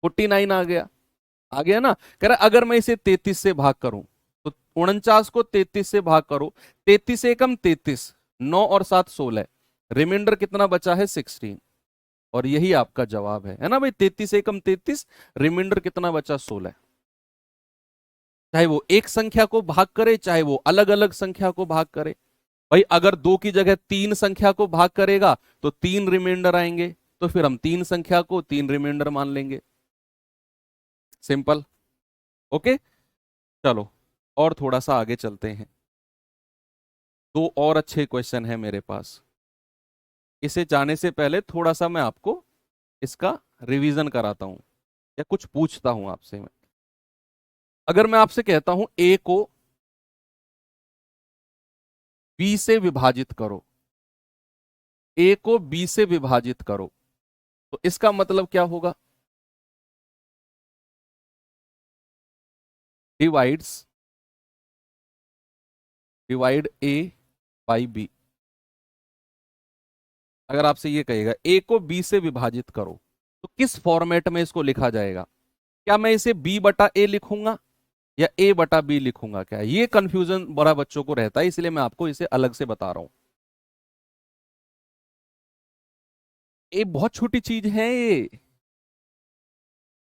49 आ गया। आ गया ना? कह रहा अगर मैं इसे 33 से भाग करूं, तो 49 को 33 से भाग करो, 33 एकम 33, 9 और 7 16, रिमाइंडर कितना बचा है? 16। और यही आपका जवाब है ना भाई? 33 एकम 33, रिमाइंडर कितना बचा? 16। चाहे वो एक संख्या को भाग करे, चाहे वो अलग अलग संख्या को भाग करे, भाई अगर 2 की जगह 3 संख्या को भाग करेगा तो 3 रिमाइंडर आएंगे, तो फिर हम 3 संख्या को 3 रिमाइंडर मान लेंगे। सिंपल। ओके, चलो और थोड़ा सा आगे चलते हैं। 2 और अच्छे क्वेश्चन है मेरे पास। इसे जाने से पहले थोड़ा सा मैं आपको इसका रिवीजन कराता हूं या कुछ पूछता हूं आपसे मैं। अगर मैं आपसे कहता हूं ए को बी से विभाजित करो, ए को बी से विभाजित करो, तो इसका मतलब क्या होगा? Divides, divide A by B. अगर आपसे ये कहेगा ए को बी से विभाजित करो, तो किस फॉर्मेट में इसको लिखा जाएगा? क्या मैं इसे बी बटा ए लिखूंगा या ए बटा बी लिखूंगा? क्या ये कंफ्यूजन बड़ा बच्चों को रहता है, इसलिए मैं आपको इसे अलग से बता रहा हूं। ये बहुत छोटी चीज है ये।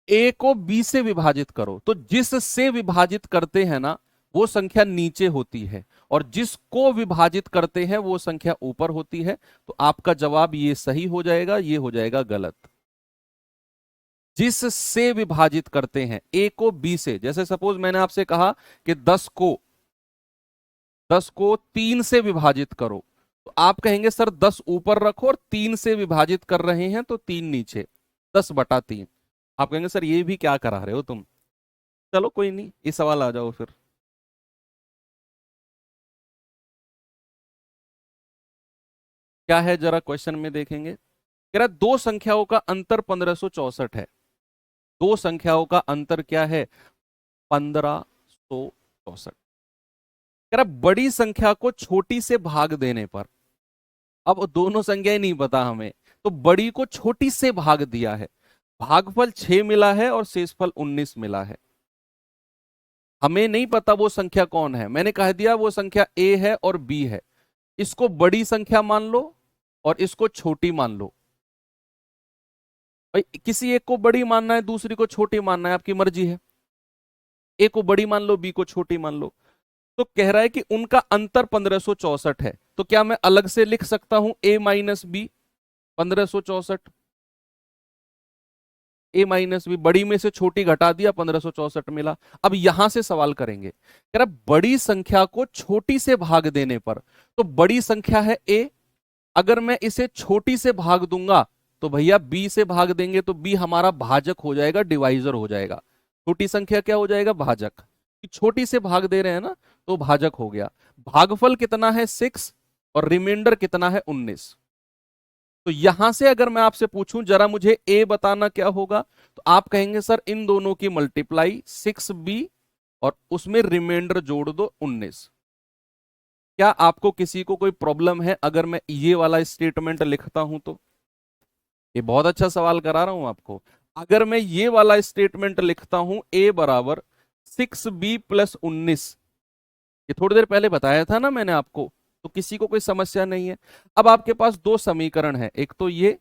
ए को बी से विभाजित करो, तो जिस से विभाजित करते हैं ना वो संख्या नीचे होती है, और जिसको विभाजित करते हैं वो संख्या ऊपर होती है। तो आपका जवाब ये सही हो जाएगा, ये हो जाएगा गलत। जिस से विभाजित करते हैं ए को बी से, जैसे सपोज मैंने आपसे कहा कि 10 को 3 से विभाजित करो, तो आप कहेंगे सर 10 ऊपर रखो और 3 से विभाजित कर रहे हैं तो 3 नीचे, 10/3। आप कहेंगे सर ये भी क्या करा रहे हो तुम। चलो कोई नहीं, इस सवाल आ जाओ फिर। क्या है जरा क्वेश्चन में देखेंगे। कह रहा दो संख्याओं का अंतर 1564 है। दो संख्याओं का अंतर क्या है? 1564। कह रहा बड़ी संख्या को छोटी से भाग देने पर, अब दोनों संख्याएं नहीं पता हमें, तो बड़ी को छोटी से भाग दिया है, भागफल 6 मिला है और शेषफल 19 मिला है। हमें नहीं पता वो संख्या कौन है, मैंने कह दिया वो संख्या ए है और बी है। इसको बड़ी संख्या मान लो और इसको छोटी मान लो। भाई किसी एक को बड़ी मानना है, दूसरी को छोटी मानना है, आपकी मर्जी है। ए को बड़ी मान लो, बी को छोटी मान लो। तो कह रहा है कि उनका अंतर 1564 है, तो क्या मैं अलग से लिख सकता हूं ए माइनस बी 1564? ए माइनस बी, बड़ी में से छोटी घटा दिया, 1564 मिला। अब यहां से सवाल करेंगे, कह रहा बड़ी संख्या को छोटी से भाग देने पर, तो बड़ी संख्या है ए, अगर मैं इसे छोटी से भाग दूंगा तो भैया बी से भाग देंगे तो बी हमारा भाजक हो जाएगा, डिवाइजर हो जाएगा। छोटी संख्या क्या हो जाएगा? भाजक। कि छोटी से भाग दे रहे हैं ना, तो भाजक हो गया। भागफल कितना है? 6, और रिमाइंडर कितना है? 19। तो यहां से अगर मैं आपसे पूछूं जरा मुझे ए बताना क्या होगा, तो आप कहेंगे सर इन दोनों की मल्टीप्लाई 6b और उसमें रिमाइंडर जोड़ दो 19। क्या आपको किसी को कोई प्रॉब्लम है अगर मैं ये वाला स्टेटमेंट लिखता हूं तो? ये बहुत अच्छा सवाल करा रहा हूं आपको। अगर मैं ये वाला स्टेटमेंट लिखता हूं ए बराबर 6b+19, ये थोड़ी देर पहले बताया था ना मैंने आपको, तो किसी को कोई समस्या नहीं है। अब आपके पास दो समीकरण है, एक तो ये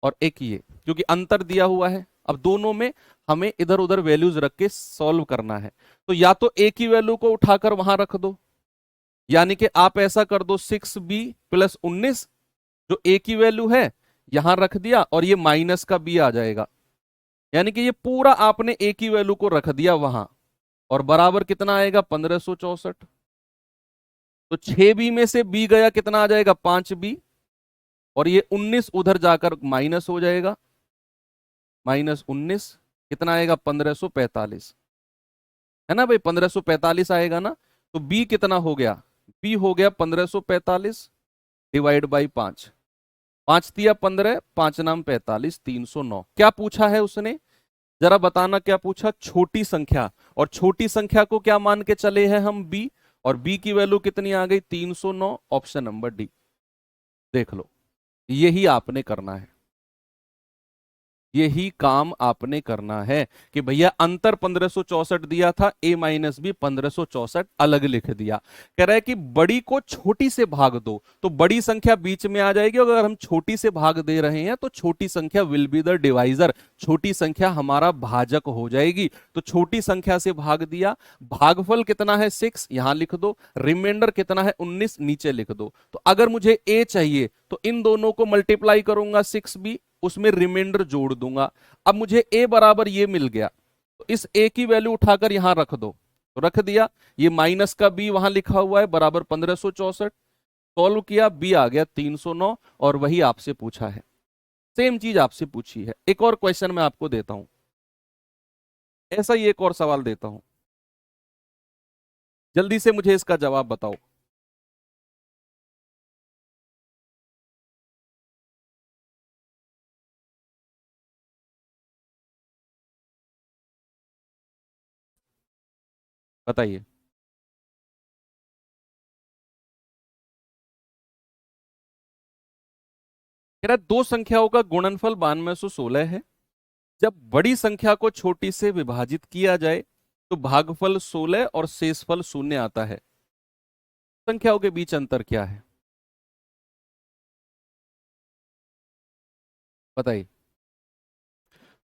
और एक ये, क्योंकि अंतर दिया हुआ है। अब दोनों में हमें इधर उधर वैल्यूज रख के सॉल्व करना है। तो या तो ए की वैल्यू को उठाकर वहां रख दो, यानी कि आप ऐसा कर दो 6b+19, जो ए की वैल्यू है यहां रख दिया और ये माइनस का बी आ जाएगा, यानी कि ये पूरा आपने ए की वैल्यू को रख दिया वहां, और बराबर कितना आएगा? 1564। तो 6b में से b गया, कितना आ जाएगा? 5b, और ये 19 उधर जाकर माइनस हो जाएगा, -19 कितना आएगा? 1545, है ना भाई? 1545 आएगा ना। तो b कितना हो गया? b हो गया 1545 डिवाइड बाई 5। 5 दिया 15, 5 नाम 45, 309। क्या पूछा है उसने? जरा बताना क्या पूछा? छोटी संख्या, और छोटी संख्या को क्या मान के चले हैं हम? b, और b की वैल्यू कितनी आ गई? 309। Option number D. देख लो, यही आपने करना है। यही काम आपने करना है कि भैया अंतर 1564 दिया था, a माइनस बी 1564 अलग लिख दिया। कह रहा है कि बड़ी को छोटी से भाग दो, तो बड़ी संख्या बीच में आ जाएगी। अगर हम छोटी से भाग दे रहे हैं तो छोटी संख्या विल बी द डिवाइजर, छोटी संख्या हमारा भाजक हो जाएगी। तो छोटी संख्या से भाग दिया। भागफल कितना है 6, यहां लिख दो। रिमाइंडर कितना है 19, नीचे लिख दो। तो अगर मुझे a चाहिए तो इन दोनों को मल्टीप्लाई करूंगा 6b, उसमें रिमाइंडर जोड़ दूंगा। अब मुझे a बराबर ये मिल गया, तो इस a की वैल्यू उठाकर यहां रख दो। तो रख दिया। ये माइनस का b वहां लिखा हुआ है बराबर 1564। सॉल्व किया, b आ गया 309, और वही आपसे पूछा है। सेम चीज आपसे पूछी है। एक और क्वेश्चन मैं आपको देता हूं, ऐसा ही एक और सवाल देता हूं, जल्दी से मुझे इसका जवाब बताओ। बताइए। कह रहा है दो संख्याओं का गुणनफल 9216 है। जब बड़ी संख्या को छोटी से विभाजित किया जाए तो भागफल 16 और शेषफल 0 आता है। संख्याओं के बीच अंतर क्या है? बताइए।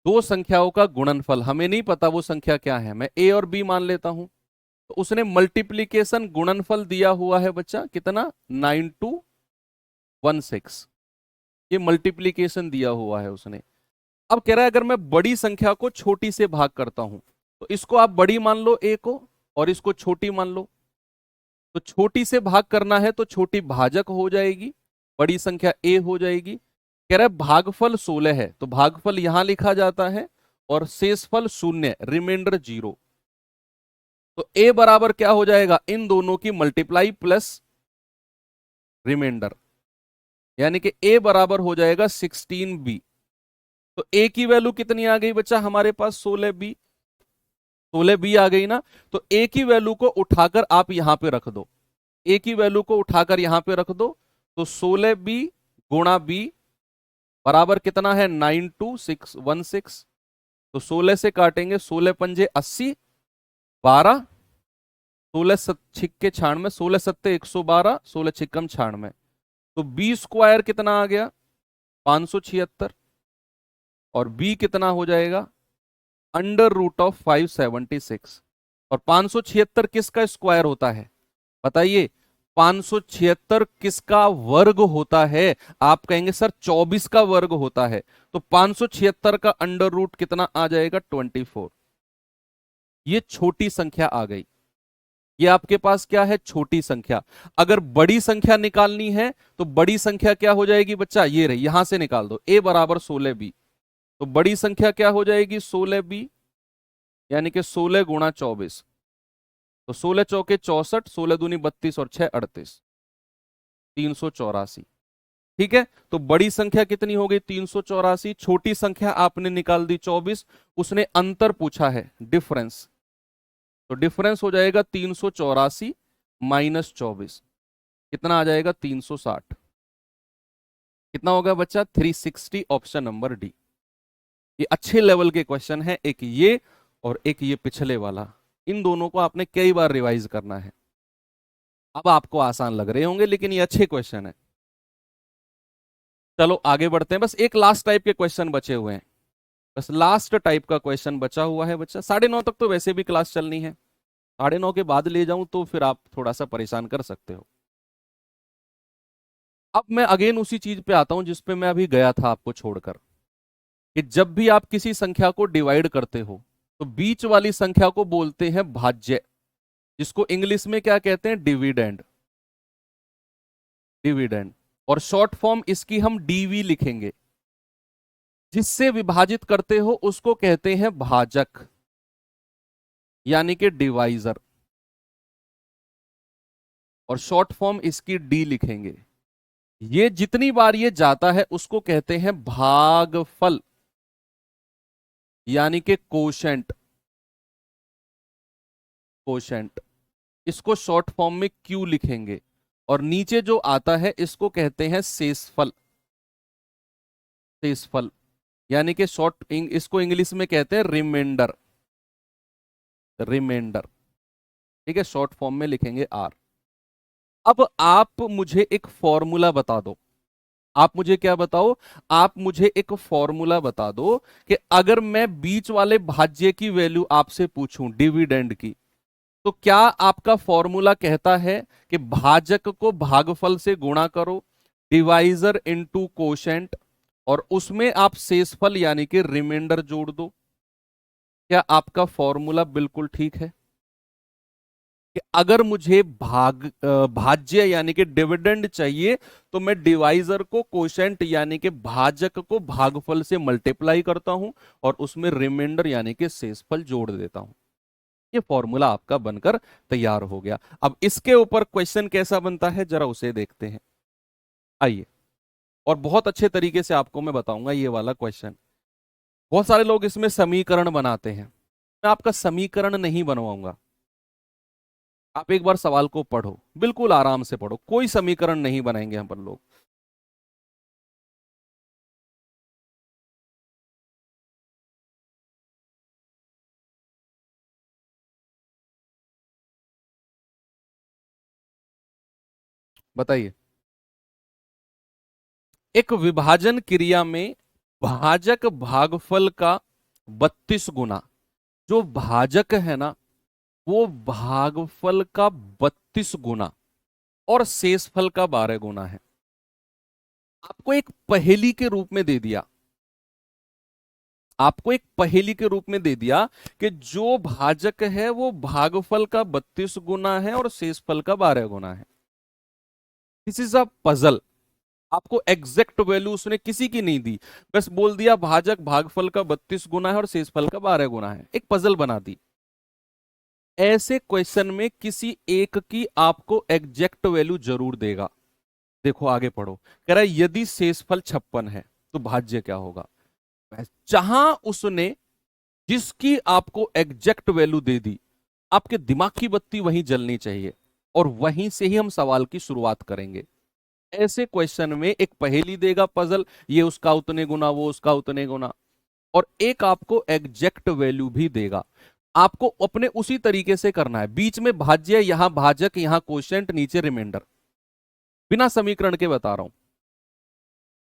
दो संख्याओं का गुणनफल, हमें नहीं पता वो संख्या क्या है, मैं ए और बी मान लेता हूं। तो उसने मल्टीप्लीकेशन गुणनफल दिया हुआ है बच्चा कितना, 9216। ये मल्टीप्लीकेशन दिया हुआ है उसने। अब कह रहा है अगर मैं बड़ी संख्या को छोटी से भाग करता हूं, तो इसको आप बड़ी मान लो ए को, और इसको छोटी मान लो। तो छोटी से भाग करना है तो छोटी भाजक हो जाएगी, बड़ी संख्या ए हो जाएगी। कह रहा है भागफल 16 है, तो भागफल यहां लिखा जाता है, और शेषफल 0, रिमाइंडर 0। तो ए बराबर क्या हो जाएगा, इन दोनों की मल्टीप्लाई प्लस रिमाइंडर, यानी कि ए बराबर हो जाएगा 16b। तो ए की वैल्यू कितनी आ गई बच्चा हमारे पास, 16b। 16b आ गई ना। तो ए की वैल्यू को उठाकर आप यहां पे रख दो, ए की वैल्यू को उठाकर यहां पे रख दो। तो 16b गुणा बी बराबर कितना है, 92616। तो 16 से काटेंगे, 16 पंजे 80, 12, 16 छिक्के 96, 16 सत्ते 112, 16 छिक्कम 96। तो बी स्क्वायर कितना आ गया, 576। और बी कितना हो जाएगा, √576। और 576 किसका स्क्वायर होता है, बताइए। 576 किसका वर्ग होता है? आप कहेंगे सर 24 का वर्ग होता है। तो 576 का अंडर रूट कितना आ जाएगा, 24। ये छोटी संख्या आ गई। ये आपके पास क्या है, छोटी संख्या। अगर बड़ी संख्या निकालनी है तो बड़ी संख्या क्या हो जाएगी बच्चा, ये रही, यहां से निकाल दो, a बराबर 16b। तो बड़ी संख्या क्या हो जाएगी, 16b, यानी कि 16 गुणा 24। तो 16 चौके 64, 16 दूनी 32 और 6 38, 384। ठीक है। तो बड़ी संख्या कितनी हो गई, 384। छोटी संख्या आपने निकाल दी 24। उसने अंतर पूछा है, डिफरेंस। तो डिफरेंस हो जाएगा 384 माइनस 24, कितना आ जाएगा, 360। कितना होगा बच्चा, 360। Option number D. ये अच्छे लेवल के क्वेश्चन है, एक ये और एक ये पिछले वाला। इन दोनों को आपने कई बार रिवाइज करना है। अब आपको आसान लग रहे होंगे, लेकिन ये अच्छे क्वेश्चन है। चलो आगे बढ़ते हैं। बस एक लास्ट टाइप के क्वेश्चन बचे हुए हैं, बस लास्ट टाइप का क्वेश्चन बचा हुआ है बच्चा। 9:30 तक तो वैसे भी क्लास चलनी है, 9:30 के बाद ले जाऊं तो फिर आप थोड़ा सा परेशान कर सकते हो। अब मैं अगेन उसी चीज पे आता हूं जिस पे मैं अभी गया था आपको छोड़कर, कि जब भी आप किसी संख्या को डिवाइड करते हो तो बीच वाली संख्या को बोलते हैं भाज्य, जिसको इंग्लिश में क्या कहते हैं, डिविडेंड। डिविडेंड। और शॉर्ट फॉर्म इसकी हम डीवी लिखेंगे। जिससे विभाजित करते हो उसको कहते हैं भाजक, यानी कि डिवाइजर। और शॉर्ट फॉर्म इसकी डी लिखेंगे। ये जितनी बार ये जाता है उसको कहते हैं भागफल, यानी कि कोशेंट। कोशेंट, इसको शॉर्ट फॉर्म में क्यू लिखेंगे। और नीचे जो आता है इसको कहते हैं शेषफल। शेषफल। यानी कि शॉर्ट इसको इंग्लिश में कहते हैं रिमाइंडर, रिमाइंडर, ठीक है, शॉर्ट फॉर्म में लिखेंगे आर। अब आप मुझे एक फॉर्मूला बता दो, आप मुझे क्या बताओ, आप मुझे एक फॉर्मूला बता दो कि अगर मैं बीच वाले भाज्य की वैल्यू आपसे पूछूं डिविडेंड की, तो क्या आपका फॉर्मूला कहता है कि भाजक को भागफल से गुणा करो, डिवाइजर इनटू कोशेंट, और उसमें आप शेषफल यानी कि रिमाइंडर जोड़ दो? क्या आपका फॉर्मूला बिल्कुल ठीक है कि अगर मुझे भाज्य यानी कि डिविडेंड चाहिए तो मैं डिवाइजर को कोशेंट यानी कि भाजक को भागफल से मल्टीप्लाई करता हूं और उसमें रिमाइंडर यानी कि शेषफल जोड़ देता हूं? ये फॉर्मूला आपका बनकर तैयार हो गया। अब इसके ऊपर क्वेश्चन कैसा बनता है जरा उसे देखते हैं, आइए। और बहुत अच्छे तरीके से आपको मैं बताऊंगा ये वाला क्वेश्चन। बहुत सारे लोग इसमें समीकरण बनाते हैं, मैं आपका समीकरण नहीं बनवाऊंगा। आप एक बार सवाल को पढ़ो, बिल्कुल आराम से पढ़ो, कोई समीकरण नहीं बनाएंगे हम अपन लोग। बताइए, एक विभाजन क्रिया में भाजक भागफल का 32 गुना, जो भाजक है ना वो भागफल का 32 गुना और शेषफल का 12 गुना है। आपको एक पहेली के रूप में दे दिया, आपको एक पहेली के रूप में दे दिया कि जो भाजक है वो भागफल का 32 गुना है और शेषफल का 12 गुना है। This is a puzzle. आपको एग्जैक्ट वैल्यू उसने किसी की नहीं दी, बस बोल दिया भाजक भागफल का 32 गुना है और शेषफल का 12 गुना है, एक पजल बना दी। ऐसे क्वेश्चन में किसी एक की आपको एग्जैक्ट वैल्यू जरूर देगा। देखो आगे पढ़ो, कह रहा है यदि शेषफल 56 है तो भाज्य क्या होगा। जहां उसने जिसकी आपको एग्जैक्ट वैल्यू दे दी, आपके दिमाग की बत्ती वहीं जलनी चाहिए और वहीं से ही हम सवाल की शुरुआत करेंगे। ऐसे क्वेश्चन में एक पहेली देगा पजल, ये उसका उतने गुना वो उसका उतने गुना, और एक आपको एग्जैक्ट वैल्यू भी देगा। आपको अपने उसी तरीके से करना है, बीच में भाज्य, यहां भाजक, यहां कोशेंट, नीचे रिमाइंडर, बिना समीकरण के बता रहा हूं।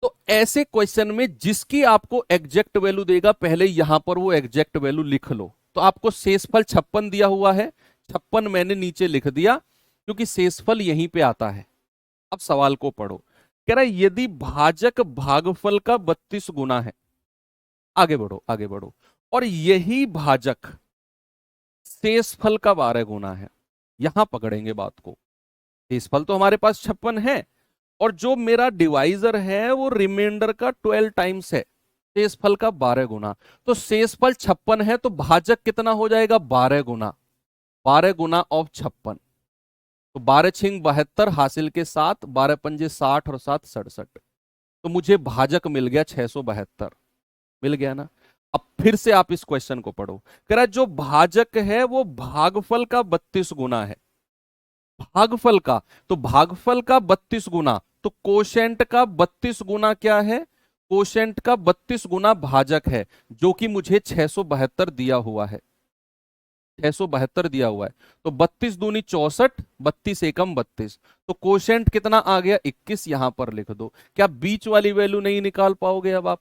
तो ऐसे क्वेश्चन में जिसकी आपको एग्जैक्ट वैल्यू देगा, पहले यहां पर वो एग्जैक्ट वैल्यू लिख लो। तो आपको शेषफल 56 दिया हुआ है, 56 मैंने नीचे लिख दिया क्योंकि शेषफल यहीं पे आता है। अब सवाल को पढ़ो, कह रहा है यदि भाजक भागफल का 32 गुना है, आगे बढ़ो आगे बढ़ो, और यही भाजक शेषफल का 12 गुना है, यहां पकड़ेंगे बात को। शेषफल तो हमारे पास 56 है और जो मेरा डिवाइजर है वो रिमाइंडर का 12 टाइम्स है, शेषफल का 12 गुना। तो शेषफल 56 है तो भाजक कितना हो जाएगा, 12 गुना, 12 गुना ऑफ 56। तो 12 छिंग 72, हासिल के 7, 12 पंजे 60 और 7 67। तो मुझे भाजक मिल गया 672, मिल गया ना। अब फिर से आप इस क्वेश्चन को पढ़ो, कह रहा है जो भाजक है वो भागफल का 32 गुना है, भागफल का, तो भागफल का 32 गुना, तो कोशेंट का 32 गुना क्या है, कोशेंट का 32 गुना भाजक है, जो कि मुझे 672 दिया हुआ है, 672 दिया हुआ है। तो 32 दूनी 64, 32 एकम 32, तो कोशेंट कितना आ गया 21, यहां पर लिख दो। क्या बीच वाली वैल्यू नहीं निकाल पाओगे अब आप?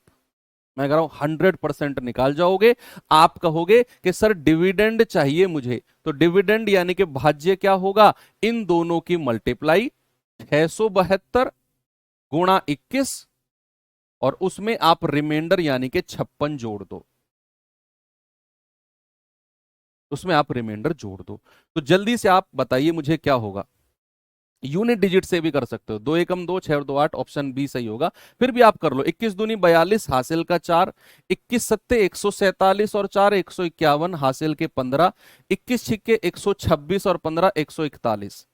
मैं कह रहा हूं 100% निकाल जाओगे। आप कहोगे कि सर डिविडेंड चाहिए मुझे, तो डिविडेंड यानी कि भाज्य क्या होगा, इन दोनों की मल्टीप्लाई, 672 गुणा 21, और उसमें आप रिमाइंडर यानी कि 56 जोड़ दो, उसमें आप रिमाइंडर जोड़ दो। तो जल्दी से आप बताइए मुझे क्या होगा। यूनिट डिजिट से भी कर सकते हो, 2 एकम 2, 6 और 2 8, ऑप्शन बी सही होगा। फिर भी आप कर लो, 21 दूनी 42, हासिल का 4, 21 सत्ते 147 और 4 151, हासिल के 15, 21 छिक्के 126 और 15 141,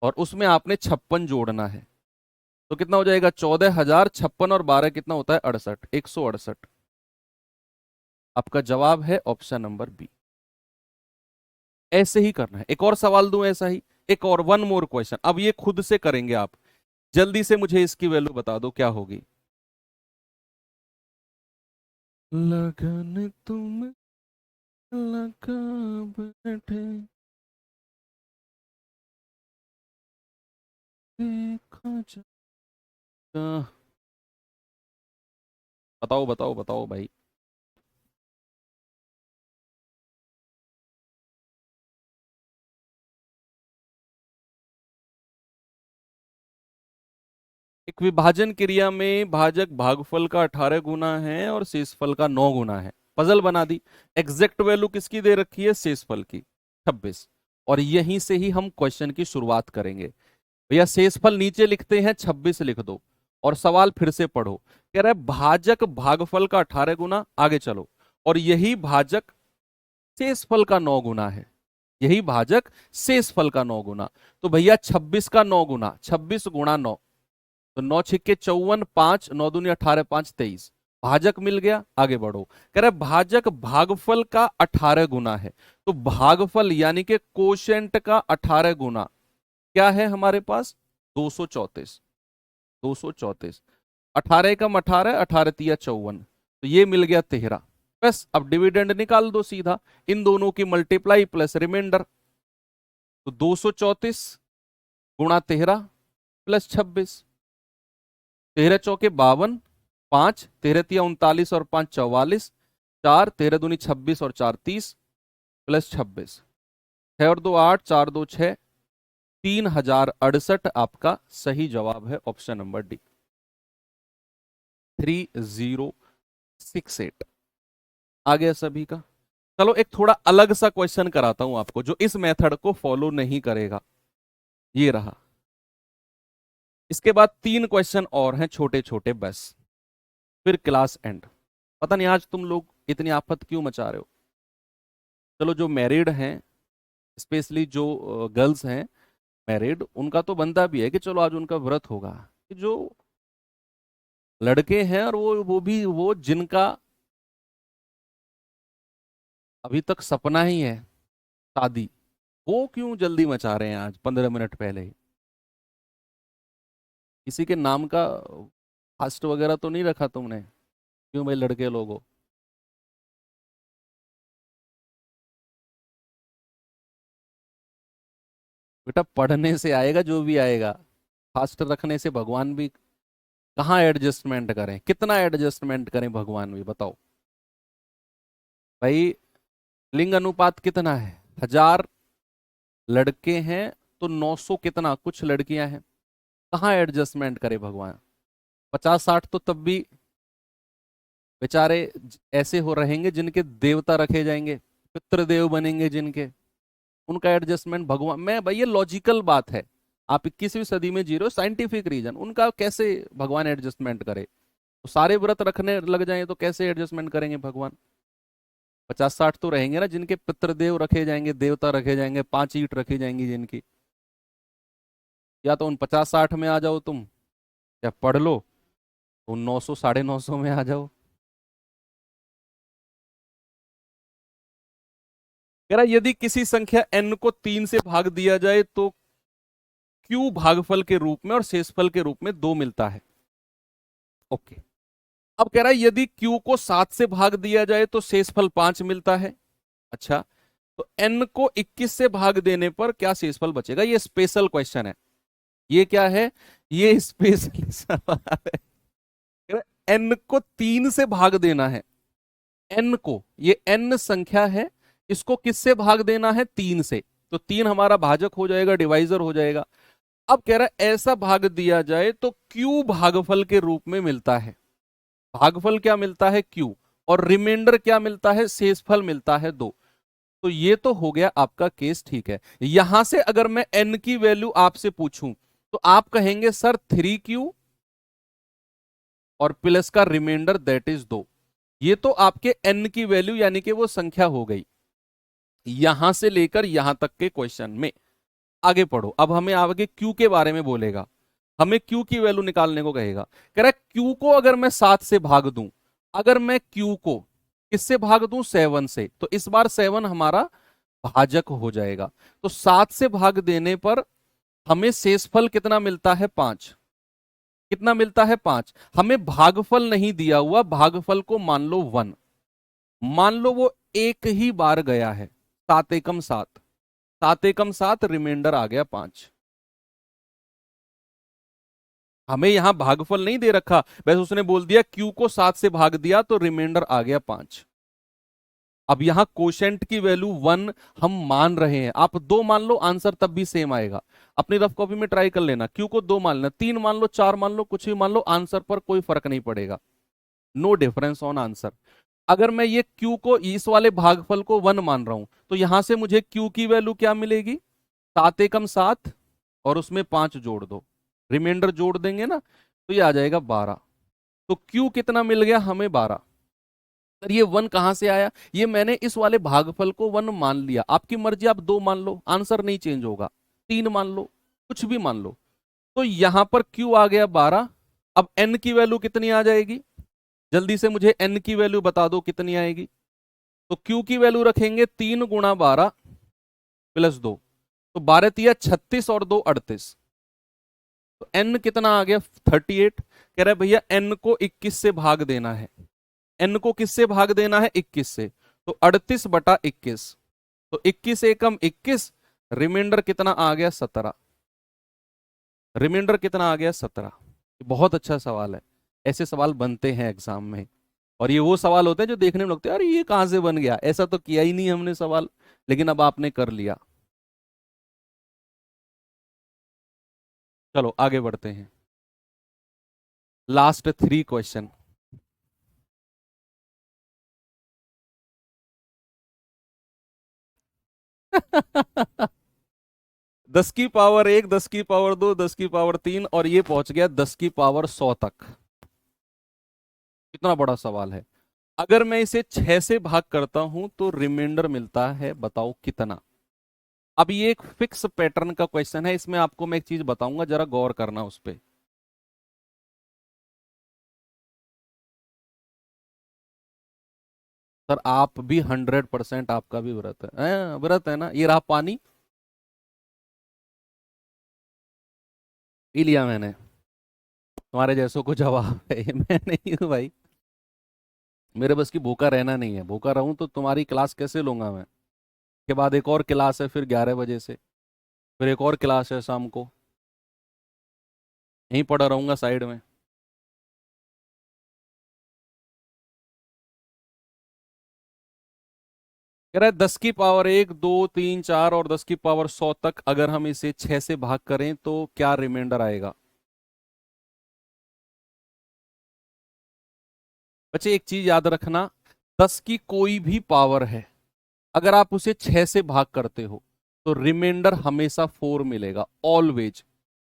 और उसमें आपने 56 जोड़ना है। तो कितना हो जाएगा 14,000, 56 और 12 कितना होता है 68, 168। आपका जवाब है ऑप्शन नंबर बी। ऐसे ही करना है। एक और सवाल दूं ऐसा ही, एक और, वन मोर क्वेश्चन, अब ये खुद से करेंगे आप। जल्दी से मुझे इसकी वैल्यू बता दो क्या होगी। लगन तुम लगा बैठे देखा जा। बताओ बताओ बताओ भाई। एक विभाजन क्रिया में भाजक भागफल का 18 गुना है और शेषफल का 9 गुना है। पजल बना दी। एग्जैक्ट वैल्यू किसकी दे रखी है? शेषफल की 26। और यहीं से ही हम क्वेश्चन की शुरुआत करेंगे। भैया शेषफल नीचे लिखते हैं, 26 लिख दो। और सवाल फिर से पढ़ो। कह रहा है भाजक भागफल का 18 गुना, आगे चलो। और यही भाजक शेषफल का 9 गुना है। यही भाजक शेषफल का 9 गुना। तो भैया 26 का 9 गुना, 26 गुणा 9, तो 9 छिक्के 54, 5 9 दूनी 18, 5 23। भाजक मिल गया, आगे बढ़ो। कह रहे भाजक भागफल का 18 गुना है। तो भागफल यानी कि कोशेंट का 18 गुना क्या है हमारे पास? 234। 234। 18 एकम 18, 18 तिया 54, तो ये मिल गया 13। बस अब डिविडेंड निकाल दो सीधा, इन दोनों की मल्टीप्लाई प्लस रिमाइंडर। तो 234 गुणा 13 प्लस 26। 13 चौके 52, 5 13 तिया 39 और 5 44, 4 13 दूनी 26 और 4 30 प्लस 26। 6 और 2 8, 4 2 6, 3068 आपका सही जवाब है, ऑप्शन नंबर डी 3068। आ गया सभी का? चलो एक थोड़ा अलग सा क्वेश्चन कराता हूं आपको जो इस मेथड को फॉलो नहीं करेगा। ये रहा। इसके बाद 3 क्वेश्चन और हैं छोटे छोटे बस, फिर क्लास एंड। पता नहीं आज तुम लोग इतनी आफत क्यों मचा रहे हो। चलो जो मैरिड हैं, स्पेशली जो गर्ल्स हैं मैरिड, उनका तो बनता भी है कि चलो आज उनका व्रत होगा। कि जो लड़के हैं और वो भी वो जिनका अभी तक सपना ही है शादी, वो क्यों जल्दी मचा रहे हैं आज 15 मिनट पहले ही? किसी के नाम का फास्ट वगैरह तो नहीं रखा तुमने? क्यों भाई लड़के लोगों? बेटा पढ़ने से आएगा जो भी आएगा, फास्ट रखने से भगवान भी कहाँ एडजस्टमेंट करें, कितना एडजस्टमेंट करें भगवान भी, बताओ भाई। लिंग अनुपात कितना है? 1000 लड़के हैं तो 900 कितना कुछ लड़कियां हैं। कहाँ एडजस्टमेंट करे भगवान? 50-60 तो तब भी बेचारे ऐसे हो रहेंगे जिनके देवता रखे जाएंगे, पितृदेव बनेंगे जिनके, उनका एडजस्टमेंट भगवान। मैं भाई ये लॉजिकल बात है, आप 21वीं सदी में जी रहे हो, साइंटिफिक रीजन, उनका कैसे भगवान एडजस्टमेंट करे? तो सारे व्रत रखने लग जाए तो कैसे एडजस्टमेंट करेंगे भगवान? 50-60 तो रहेंगे ना जिनके पितृदेव रखे जाएंगे, देवता रखे जाएंगे, 5 ईंट रखी जाएंगी जिनकी। या तो उन 50-60 में आ जाओ तुम, या पढ़ लो तो 900 950 में आ जाओ। कह रहा यदि किसी संख्या n को 3 से भाग दिया जाए तो q भागफल के रूप में और शेषफल के रूप में 2 मिलता है। ओके। अब कह रहा है यदि q को 7 से भाग दिया जाए तो शेषफल 5 मिलता है। अच्छा, तो n को 21 से भाग देने पर क्या शेषफल बचेगा? ये स्पेशल क्वेश्चन है। ये क्या है? ये स्पेशल सवाल है। कह रहा है, n को 3 से भाग देना है। n को, ये n संख्या है, इसको किससे भाग देना है? 3 से। तो 3 हमारा भाजक हो जाएगा, डिवाइजर हो जाएगा। अब कह रहा है ऐसा भाग दिया जाए तो q भागफल के रूप में मिलता है। भागफल क्या मिलता है? q। और रिमाइंडर क्या मिलता है? शेषफल मिलता है 2। तो ये तो हो गया आपका केस, ठीक है। यहां से अगर मैं n की वैल्यू आपसे पूछूं तो आप कहेंगे सर 3q और प्लस का रिमाइंडर दैट इज 2। ये तो आपके n की वैल्यू यानी कि वो संख्या हो गई यहां से लेकर यहां तक के क्वेश्चन में। आगे पढ़ो, अब हमें आगे क्यू के बारे में बोलेगा, हमें क्यू की वैल्यू निकालने को कहेगा। कह रहा है क्यू को अगर मैं 7 से भाग दूं, अगर मैं क्यू को किससे भाग दूं? 7 से, तो इस बार 7 हमारा भाजक हो जाएगा। तो 7 से भाग देने पर हमें शेषफल कितना मिलता है? 5। कितना मिलता है 5। हमें भागफल नहीं दिया हुआ, भागफल को मान लो 1, मान लो वो एक ही बार गया है, 7 एकम 7, 7 एकम 7, रिमाइंडर आ गया 5। हमें यहां भागफल नहीं दे रखा, बस उसने बोल दिया Q को 7 से भाग दिया तो रिमाइंडर आ गया 5। अब यहां कोशेंट की वैल्यू 1 हम मान रहे हैं, आप 2 मान लो, आंसर तब भी सेम आएगा। अपनी रफ कॉपी में ट्राई कर लेना, Q को 2 मान लेना, 3 मान लो, 4 मान लो, कुछ भी मान लो, आंसर पर कोई फर्क नहीं पड़ेगा। No difference on answer. अगर मैं ये Q को, इस वाले भागफल को 1 मान रहा हूं, तो यहां से मुझे Q की वैल्यू क्या मिलेगी, 7 एकम 7 और उसमें 5 जोड़ दो, रिमाइंडर जोड़ देंगे ना, तो ये आ जाएगा 12। तो Q कितना मिल गया हमें, 12। सर ये 1 कहां से आया, ये मैंने इस वाले भागफल को 1 मान लिया, आपकी मर्जी, आप 2 मान लो, आंसर नहीं चेंज होगा, 3 मान लो, कुछ भी मान लो। तो यहां पर Q आ गया 12। अब N की वैल्यू कितनी आ जाएगी, जल्दी से मुझे N की वैल्यू बता दो कितनी आएगी। तो Q की वैल्यू रखेंगे 3 गुणा 12 प्लस 2, तो 12 तिया 36 और 2 38। तो N कितना आ गया 38। कह रहा है भैया N को 21 से भाग देना है, N को किससे भाग देना है, 21 से, तो 38 बटा 21, तो 21 एकम 21, रिमाइंडर कितना आ गया 17। रिमाइंडर कितना आ गया 17। बहुत अच्छा सवाल है, ऐसे सवाल बनते हैं एग्जाम में, और ये वो सवाल होते हैं जो देखने में लगते हैं अरे ये कहां से बन गया, ऐसा तो किया ही नहीं हमने सवाल, लेकिन अब आपने कर लिया। चलो आगे बढ़ते हैं, लास्ट 3 क्वेश्चन। दस की पावर 1, 10 की पावर 2, 10 की पावर 3, और ये पहुंच गया 10 की पावर 100 तक। कितना बड़ा सवाल है। अगर मैं इसे 6 से भाग करता हूं तो रिमाइंडर मिलता है, बताओ कितना। अब ये एक फिक्स पैटर्न का क्वेश्चन है, इसमें आपको मैं एक चीज बताऊंगा, जरा गौर करना उस पर। सर आप भी 100%, आपका भी व्रत है, व्रत है ना, ये रहा पानी, पी लिया मैंने। तुम्हारे जैसों को जवाब है, ये मैं नहीं हूं भाई, मेरे बस की भूखा रहना नहीं है, भूखा रहूं तो तुम्हारी क्लास कैसे लूंगा मैं। के बाद एक और क्लास है, फिर 11 बजे से, फिर एक और क्लास है शाम को, यहीं पड़ा रहूंगा साइड में। कह रहा है 10 की पावर 1, 2, 3, 4 और 10 की पावर 100 तक अगर हम इसे 6 से भाग करें तो क्या रिमाइंडर आएगा। बच्चे एक चीज याद रखना, 10 की कोई भी पावर है, अगर आप उसे 6 से भाग करते हो तो रिमाइंडर हमेशा 4 मिलेगा, ऑलवेज।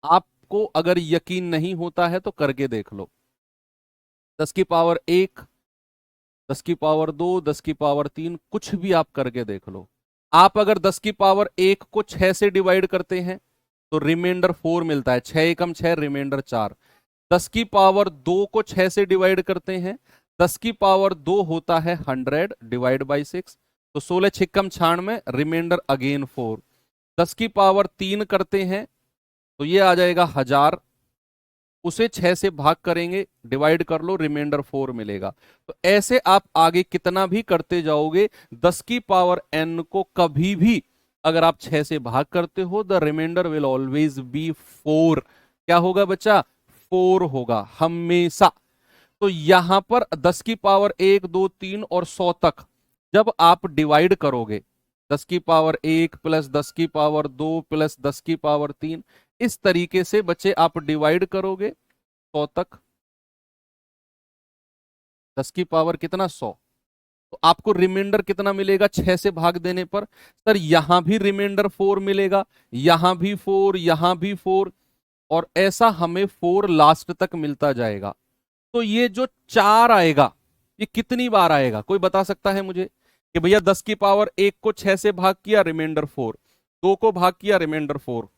आपको अगर यकीन नहीं होता है तो करके देख लो, 10 की पावर 1, 10 की पावर 2, 10 की पावर 3, कुछ भी आप करके देख लो। आप अगर 10 की पावर 1 को 6 से डिवाइड करते हैं तो रिमाइंडर 4 मिलता है, 6 एकम 6, रिमाइंडर 4। 10 की पावर 2 को 6 से डिवाइड करते हैं, 10 की पावर 2 होता है 100 डिवाइड बाई 6, तो 16 छिक्कम 96, रिमाइंडर अगेन 4। 10 की पावर 3 करते हैं तो ये आ जाएगा 1000, उसे 6 से भाग करेंगे, डिवाइड कर लो, रिमाइंडर 4 मिलेगा। तो ऐसे आप आगे कितना भी करते जाओगे, 10 की पावर n को कभी भी अगर आप 6 से भाग करते हो, the remainder will always be 4। क्या होगा बच्चा, 4 होगा हमेशा। तो यहां पर 10 की पावर 1, 2, 3 और 100 तक जब आप डिवाइड करोगे, 10 की पावर 1 प्लस 10 की पावर 2 प्लस 10 की पावर 3, इस तरीके से बच्चे आप डिवाइड करोगे 100 तक, 10 की पावर कितना 100, तो आपको रिमाइंडर कितना मिलेगा 6 से भाग देने पर। सर यहां भी रिमाइंडर 4 मिलेगा, यहां भी 4, यहां भी 4, और ऐसा हमें 4 लास्ट तक मिलता जाएगा। तो ये जो 4 आएगा, ये कितनी बार आएगा, कोई बता सकता है मुझे, कि भैया 10 की पावर 1 को 6 से भाग किया, रिमाइंडर 4, 2 को भाग किया, रिमाइंडर 4,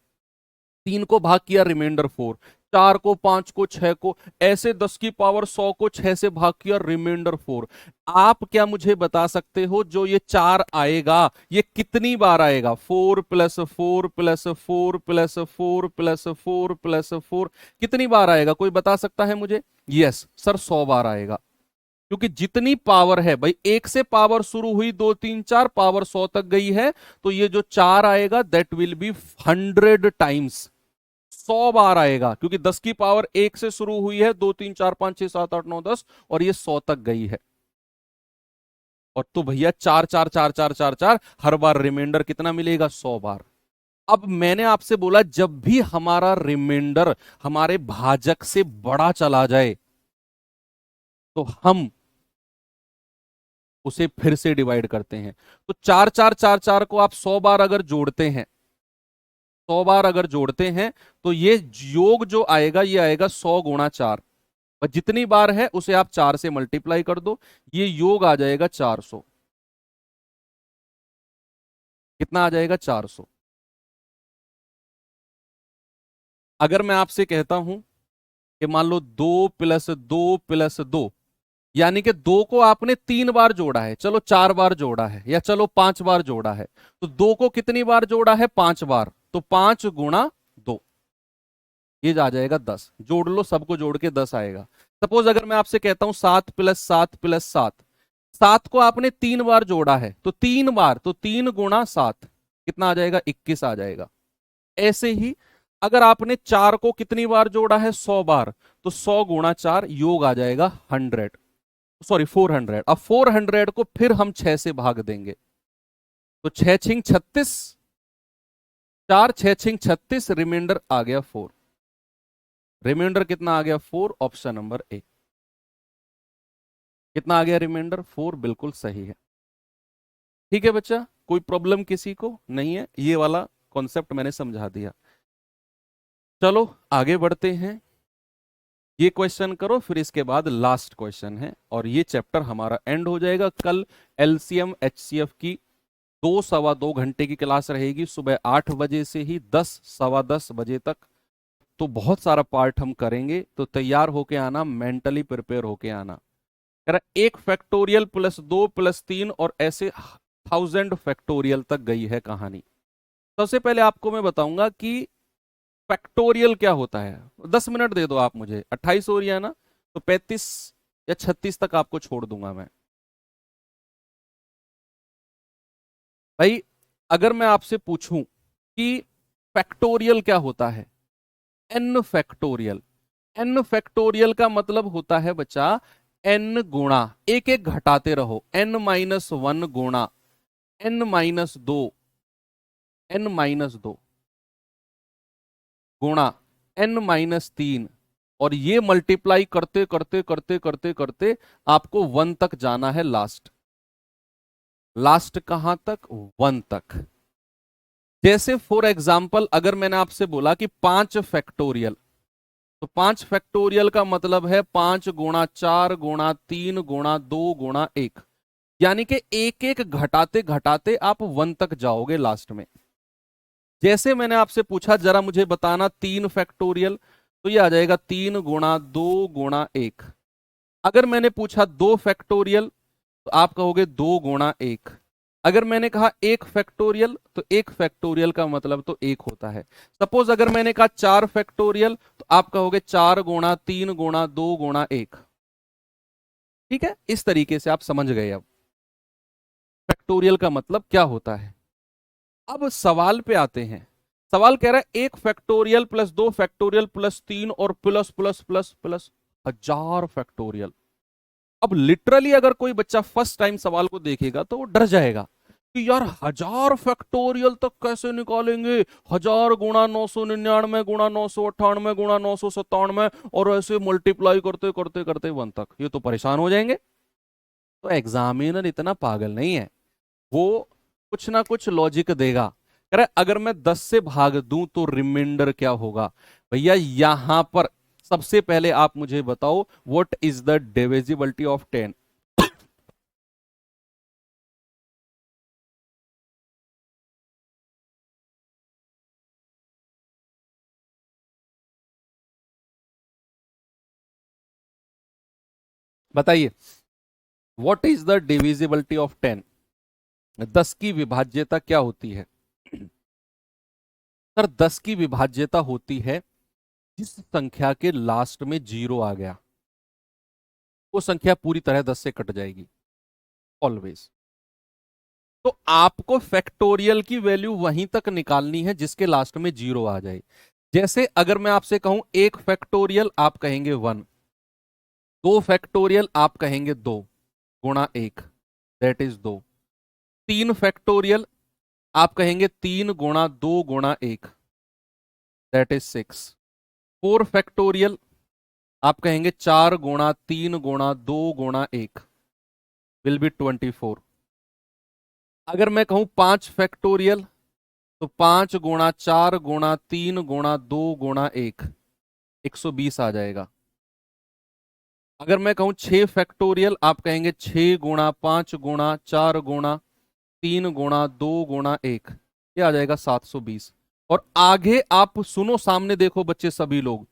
3 को भाग किया रिमाइंडर 4, 4 को, 5 को, 6 को, ऐसे 10 की पावर 100 को 6 से भाग किया रिमाइंडर 4। आप क्या मुझे बता सकते हो जो ये 4 आएगा ये कितनी बार आएगा? 4 plus 4 plus 4 plus 4 plus 4 plus 4, कितनी बार आएगा? कोई बता सकता है मुझे? यस सर, 100 बार आएगा। क्योंकि जितनी पावर है भाई, एक से पावर शुरू हुई, 2 3 4 पावर 100 तक गई है, तो ये जो 4 आएगा दैट विल बी 100 टाइम्स, 100 बार आएगा। क्योंकि 10 की पावर एक से शुरू हुई है, 2 3 4 5 6 7 8 9 10, और ये 100 तक गई है। और तो भैया 4 4 4 4 4 4 हर बार रिमाइंडर कितना मिलेगा? 100 बार। अब मैंने आपसे बोला जब भी हमारा रिमाइंडर हमारे भाजक से बड़ा चला जाए तो हम उसे फिर से डिवाइड करते हैं। तो 4 4 4 4 को आप 100 बार अगर जोड़ते हैं, 100 बार अगर जोड़ते हैं, तो ये योग जो आएगा ये आएगा 100 गुणा 4, और जितनी बार है उसे आप 4 से मल्टीप्लाई कर दो, ये योग आ जाएगा 400। कितना आ जाएगा? 400। अगर मैं आपसे कहता हूं कि मान लो 2 + 2 + 2, यानी कि 2 को आपने 3 बार जोड़ा है, चलो 4 बार जोड़ा है, या चलो 5 बार जोड़ा है, तो 2 को कितनी बार जोड़ा है? 5 बार, तो 5 गुणा 2, ये आ जाएगा 10। जोड़ लो, सबको जोड़ के 10 आएगा। सपोज अगर मैं आपसे कहता हूं 7 + 7 + 7, 7 को आपने 3 बार जोड़ा है, तो 3 बार, तो 3 गुणा 7, कितना आ जाएगा? 21 आ जाएगा। ऐसे ही अगर आपने 4 को कितनी बार जोड़ा है? 100 बार, तो 100 गुणा 4 योग आ जाएगा 100, सॉरी 400। अब 400 को फिर हम 6 से भाग देंगे, तो 6 छिंग 36, 4 6 छिंग 36, रिमाइंडर आ गया 4। रिमाइंडर कितना आ गया? 4, ऑप्शन नंबर ए। कितना आ गया रिमाइंडर? 4, बिल्कुल सही है। ठीक है बच्चा, कोई प्रॉब्लम किसी को नहीं है? ये वाला कॉन्सेप्ट मैंने समझा दिया। चलो आगे बढ़ते हैं। ये क्वेश्चन करो, फिर इसके बाद लास्ट क्वेश्चन है और ये चैप्टर हमारा एंड हो जाएगा। कल एलसीएम एचसीएफ की 2 सवा 2 घंटे की क्लास रहेगी, सुबह 8 बजे से ही 10 सवा 10 बजे तक। तो बहुत सारा पार्ट हम करेंगे, तो तैयार होके आना, मेंटली प्रिपेयर होके आना। कह रहा 1 फैक्टोरियल + 2 + 3 और ऐसे 1000 फैक्टोरियल तक गई है कहानी। सबसे पहले आपको मैं बताऊंगा कि फैक्टोरियल क्या होता है। 10 मिनट दे दो आप मुझे, 28 हो रही है ना, तो 35 या 36 तक आपको छोड़ दूंगा मैं। भाई अगर मैं आपसे पूछूं कि फैक्टोरियल क्या होता है, एन फैक्टोरियल, एन फैक्टोरियल का मतलब होता है बच्चा एन गुणा, एक एक घटाते रहो, n-1 गुणा n-2, n-2 गुणा n-3, और ये मल्टीप्लाई करते करते करते करते करते आपको 1 तक जाना है। लास्ट, लास्ट कहां तक? 1 तक। जैसे फॉर एग्जाम्पल अगर मैंने आपसे बोला कि 5 फैक्टोरियल, तो 5 फैक्टोरियल का मतलब है 5 गुणा 4 गुणा 3 गुणा 2 गुणा 1, यानी कि एक एक घटाते घटाते आप 1 तक जाओगे लास्ट में। जैसे मैंने आपसे पूछा जरा मुझे बताना 3 फैक्टोरियल, तो ये आ जाएगा 3 गुणा 2 गुणा 1। अगर मैंने पूछा 2 फैक्टोरियल, तो आप कहोगे 2 गुणा 1। अगर मैंने कहा 1 फैक्टोरियल, तो 1 फैक्टोरियल का मतलब तो 1 होता है। सपोज अगर मैंने कहा 4 फैक्टोरियल, तो आप कहोगे 4 गुणा 3 गुणा 2 गुणा 1। ठीक है, इस तरीके से आप समझ गए अब फैक्टोरियल का मतलब क्या होता है। अब सवाल पे आते हैं। सवाल कह रहा है 1 फैक्टोरियल + 2 फैक्टोरियल + 3 और plus plus plus plus 1000 factorial. अब लिटरली अगर कोई बच्चा फर्स्ट टाइम सवाल को देखेगा तो वो डर जाएगा कि यार 1000 फैक्टोरियल तक कैसे निकालेंगे, 1000 गुणा 999 गुणा 998 गुणा 997, और ऐसे मल्टीप्लाई करते करते करते 1 तक, ये तो परेशान हो जाएंगे। तो एग्जामिनर इतना पागल नहीं है, वो कुछ ना कुछ लॉजिक देगा। कह रहा है अगर मैं 10 से भाग दूं तो रिमाइंडर क्या होगा। भैया यहां पर सबसे पहले आप मुझे बताओ what is the divisibility of 10। बताइए, what is the divisibility of 10? 10 की विभाज्यता क्या होती है? सर 10 की विभाज्यता होती है जिस संख्या के लास्ट में 0 आ गया वो संख्या पूरी तरह 10 से कट जाएगी, ऑलवेज। तो आपको फैक्टोरियल की वैल्यू वहीं तक निकालनी है जिसके लास्ट में 0 आ जाए। जैसे अगर मैं आपसे कहूं 1 फैक्टोरियल, आप कहेंगे 1। 2 फैक्टोरियल आप कहेंगे 2 गुणा 1, दैट इज 2। 3 फैक्टोरियल आप कहेंगे 3 गुणा 2 गुणा 1, दैट इज 6। 4 फैक्टोरियल आप कहेंगे 4 गुणा 3 गुणा 2 गुणा 1, विल बी 24। अगर मैं कहूं 5 फैक्टोरियल तो 5 गुणा 4 गुणा 3 गुणा 2 गुणा 1, 120 आ जाएगा। अगर मैं कहूं 6 फैक्टोरियल आप कहेंगे 6 गुणा 5 गुणा 4 गुणा 3 गुणा 2 गुणा 1, ये आ जाएगा 720। और आगे आप सुनो, सामने देखो बच्चे सभी लोग,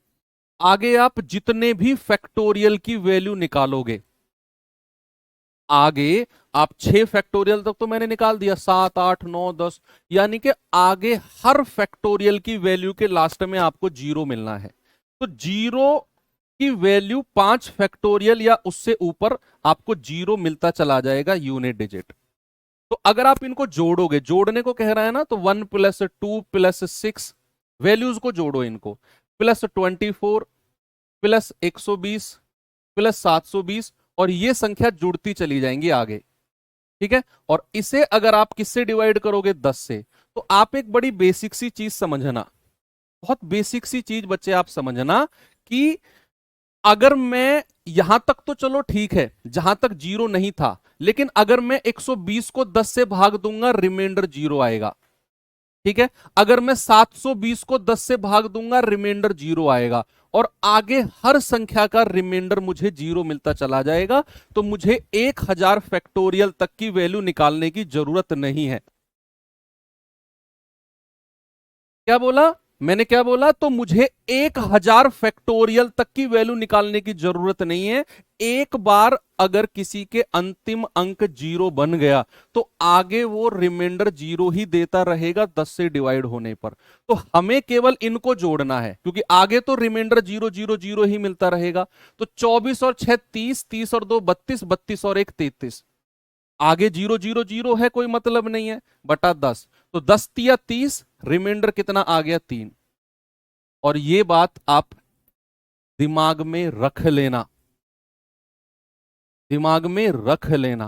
आगे आप जितने भी फैक्टोरियल की वैल्यू निकालोगे, आगे आप 6 फैक्टोरियल तक तो मैंने निकाल दिया, 7 8 9 10, यानी कि आगे हर फैक्टोरियल की वैल्यू के लास्ट में आपको 0 मिलना है। तो 0 की वैल्यू 5 फैक्टोरियल या उससे ऊपर आपको 0 मिलता चला जाएगा, यूनिट डिजिट। तो अगर आप इनको जोड़ोगे, जोड़ने को कह रहा है ना, तो 1 + 2 + 6 वैल्यूज को जोड़ो, इनको +24 +120 +720, और ये संख्या जुड़ती चली जाएंगी आगे, ठीक है। और इसे अगर आप किससे डिवाइड करोगे? 10 से। तो आप एक बड़ी बेसिक सी चीज समझना, बहुत बेसिक सी चीज बच्चे आप समझना, कि अगर मैं यहां तक तो चलो ठीक है, जहां तक 0 नहीं था, लेकिन अगर मैं 120 को 10 से भाग दूंगा, रिमाइंडर 0 आएगा, ठीक है। अगर मैं 720 को 10 से भाग दूंगा, रिमाइंडर 0 आएगा, और आगे हर संख्या का रिमाइंडर मुझे 0 मिलता चला जाएगा। तो मुझे 1000 फैक्टोरियल तक की वैल्यू निकालने की जरूरत नहीं है। क्या बोला मैंने, क्या बोला? तो मुझे 1000 फैक्टोरियल तक की वैल्यू निकालने की जरूरत नहीं है। एक बार अगर किसी के अंतिम अंक 0 बन गया तो आगे वो रिमाइंडर 0 ही देता रहेगा 10 से डिवाइड होने पर। तो हमें केवल इनको जोड़ना है, क्योंकि आगे तो रिमाइंडर 0 0 0 ही मिलता रहेगा। तो 24 और 6 30, 30 और 2 32, 32 और 1 33, आगे 0 0 0 है, कोई मतलब नहीं है, बटा 10। तो 10 तिया 30, रिमाइंडर कितना आ गया? 3। और ये बात आप दिमाग में रख लेना, दिमाग में रख लेना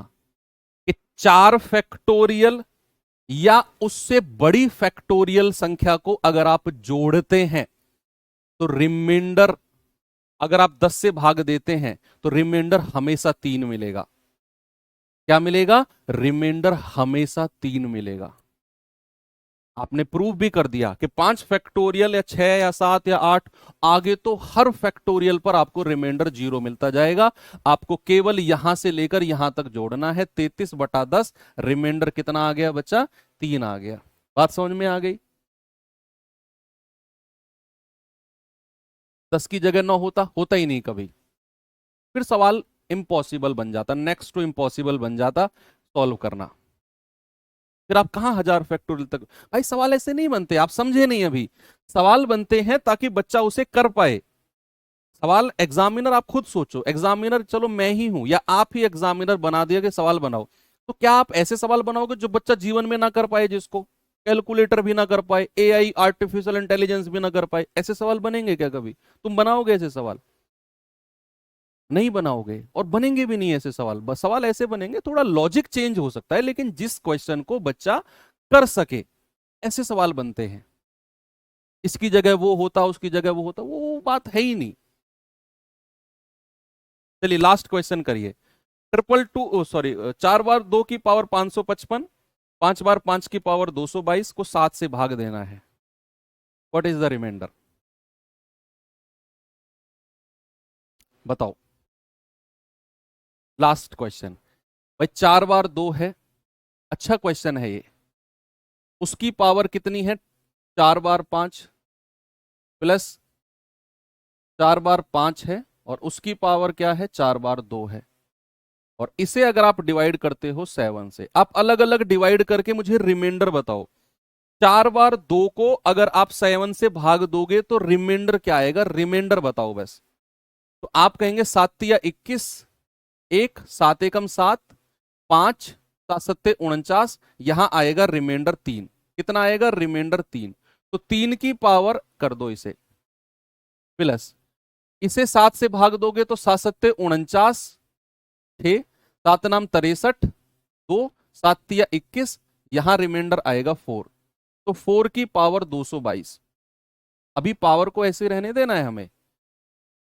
कि 4 फैक्टोरियल या उससे बड़ी फैक्टोरियल संख्या को अगर आप जोड़ते हैं तो रिमाइंडर, अगर आप 10 से भाग देते हैं तो रिमाइंडर हमेशा 3 मिलेगा। क्या मिलेगा? रिमाइंडर हमेशा 3 मिलेगा। आपने प्रूव भी कर दिया कि 5 फैक्टोरियल या 6 या 7 या 8, आगे तो हर फैक्टोरियल पर आपको रिमाइंडर 0 मिलता जाएगा। आपको केवल यहां से लेकर यहां तक जोड़ना है। 33/10, रिमाइंडर कितना आ गया बच्चा? 3 आ गया। बात समझ में आ गई? 10 की जगह 9 होता, होता ही नहीं कभी, फिर सवाल इम्पॉसिबल बन जाता, नेक्स्ट टू इम्पॉसिबल बन जाता सॉल्व करना। फिर आप कहां 1000 फैक्टोरियल तक? भाई सवाल ऐसे नहीं बनते, आप समझे नहीं अभी। सवाल बनते हैं ताकि बच्चा उसे कर पाए। सवाल एग्जामिनर, आप खुद सोचो, एग्जामिनर चलो मैं ही हूं या आप ही एग्जामिनर बना दिया कि सवाल बनाओ, तो क्या आप ऐसे सवाल बनाओगे जो बच्चा जीवन में ना कर पाए, जिसको कैलकुलेटर भी ना कर पाए, एआई आर्टिफिशियल इंटेलिजेंस भी ना कर पाए? ऐसे सवाल बनेंगे क्या कभी? तुम बनाओगे ऐसे सवाल? नहीं बनाओगे, और बनेंगे भी नहीं ऐसे सवाल। बस सवाल ऐसे बनेंगे, थोड़ा लॉजिक चेंज हो सकता है, लेकिन जिस क्वेश्चन को बच्चा कर सके, ऐसे सवाल बनते हैं। इसकी जगह वो होता, उसकी जगह वो होता, वो बात है ही नहीं। चलिए लास्ट क्वेश्चन करिए। 222, सॉरी, 4 बार 2 की पावर 555, 5 बार 5 की पावर 222 को 7 से भाग देना है। What is the remainder? बताओ। लास्ट क्वेश्चन भाई, 4 बार 2 है, अच्छा क्वेश्चन है ये। उसकी पावर कितनी है? 4 बार 5 प्लस 4 बार 5 है, और उसकी पावर क्या है, 4 बार 2 है। और इसे अगर आप डिवाइड करते हो 7 से, आप अलग अलग डिवाइड करके मुझे रिमाइंडर बताओ। 4 बार 2 को अगर आप 7 से भाग दोगे तो रिमाइंडर क्या आएगा, रिमाइंडर बताओ बस। तो आप कहेंगे 7 या 21, 1 7 एकम 7, 5 7 सत्ते 49, यहां आएगा रिमाइंडर 3। कितना आएगा, रिमाइंडर 3। तो 3 की पावर कर दो इसे प्लस, इसे 7 से भाग दोगे तो 7 सत्ते 49, 6 7 नाम 63, 2 7 या 21, यहां रिमाइंडर आएगा 4। तो 4 की पावर 222। अभी पावर को ऐसे रहने देना है हमें।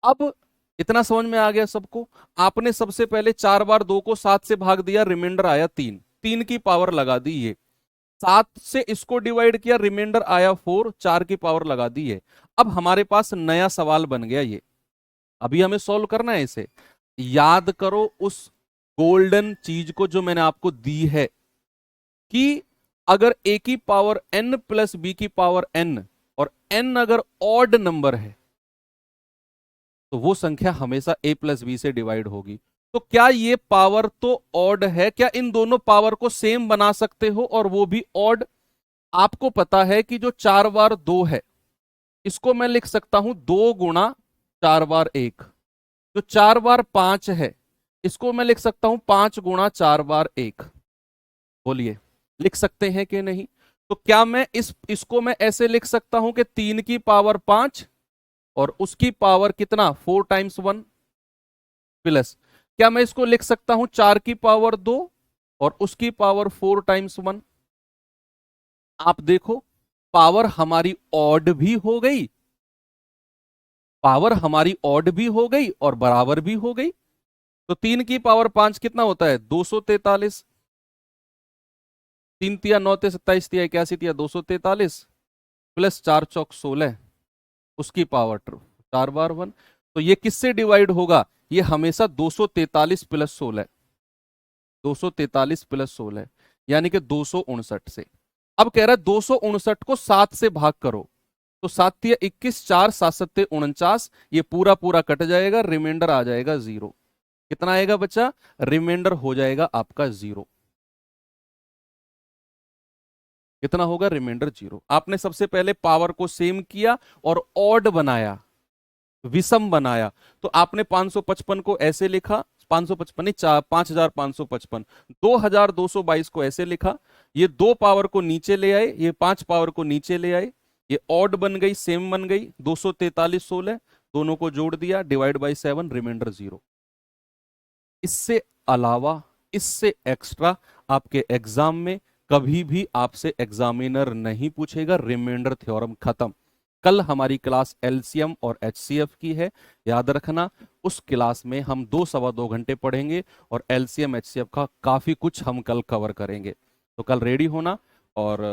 अब इतना समझ में आ गया सबको। आपने सबसे पहले 4 बार 2 को 7 से भाग दिया, रिमाइंडर आया 3, 3 की पावर लगा दी ये। 7 से इसको डिवाइड किया, रिमाइंडर आया 4, 4 की पावर लगा दी है। अब हमारे पास नया सवाल बन गया ये, अभी हमें सॉल्व करना है इसे। याद करो उस गोल्डन चीज को जो मैंने आपको दी है कि अगर a की पावर n प्लस b की पावर n और n अगर ऑड नंबर है तो वो संख्या हमेशा a प्लस बी से डिवाइड होगी। तो क्या ये पावर तो ऑड है, क्या इन दोनों पावर को सेम बना सकते हो और वो भी ऑड? आपको पता है कि जो 4 बार 2 है इसको मैं लिख सकता हूं 2 गुणा 4 बार 1। जो 4 बार 5 है इसको मैं लिख सकता हूं 5 गुणा 4 बार 1। बोलिए लिख सकते हैं कि नहीं? तो क्या मैं इसको मैं ऐसे लिख सकता हूं कि 3 की पावर 5 और उसकी पावर कितना, 4 टाइम्स 1 प्लस, क्या मैं इसको लिख सकता हूं 4 की पावर 2 और उसकी पावर 4 टाइम्स 1? आप देखो पावर हमारी ऑड भी हो गई, पावर हमारी ऑड भी हो गई और बराबर भी हो गई। तो 3 की पावर 5 कितना होता है, 243। 3 तिया 9 ते 27 तिया 81 तिया 243 प्लस 4 चौक 16, उसकी पावर 4 बार 1। तो ये किससे डिवाइड होगा, ये हमेशा 243 प्लस 16, 243 प्लस 16 यानी कि 259 से। अब कह रहा है 259 को 7 से भाग करो, तो 7 तिया 21, 4 7 सत्ते 49, ये पूरा पूरा कट जाएगा, रिमाइंडर आ जाएगा 0। कितना आएगा बच्चा, रिमाइंडर हो जाएगा आपका 0। कितना होगा, रिमाइंडर 0। आपने सबसे पहले पावर को सेम किया और ऑड बनाया, विषम बनाया। तो आपने 555 को ऐसे लिखा, 555 नहीं 5555, 2222 को ऐसे लिखा। ये 2 पावर को नीचे ले आए, ये 5 पावर को नीचे ले आए, ये ऑड बन गई, सेम बन गई, 243 16, दोनों को जोड़ दिया, डिवाइड बाई 7, रिमाइंडर 0। इससे अलावा, इससे एक्स्ट्रा आपके एग्जाम में कभी भी आपसे एग्जामिनर नहीं पूछेगा। रिमाइंडर थ्योरम खत्म। कल हमारी क्लास एलसीएम और एचसीएफ की है, याद रखना। उस क्लास में हम 2 सवा 2 घंटे पढ़ेंगे और एलसीएम एचसीएफ का काफी कुछ हम कल कवर करेंगे। तो कल रेडी होना और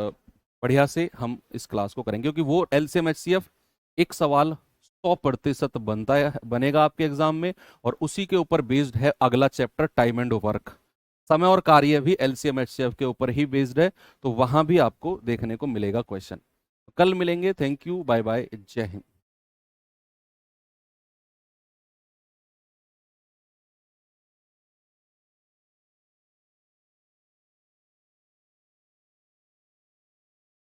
बढ़िया से हम इस क्लास को करेंगे, क्योंकि वो एलसीएम एचसीएफ एक सवाल 100% बनता है, बनेगा आपके एग्जाम में, और उसी के ऊपर बेस्ड है अगला चैप्टर टाइम एंड वर्क। समय और कार्य भी एलसीएम एचसीएफ के ऊपर ही बेस्ड है, तो वहां भी आपको देखने को मिलेगा क्वेश्चन। कल मिलेंगे, थैंक यू, बाय बाय, जय हिंद।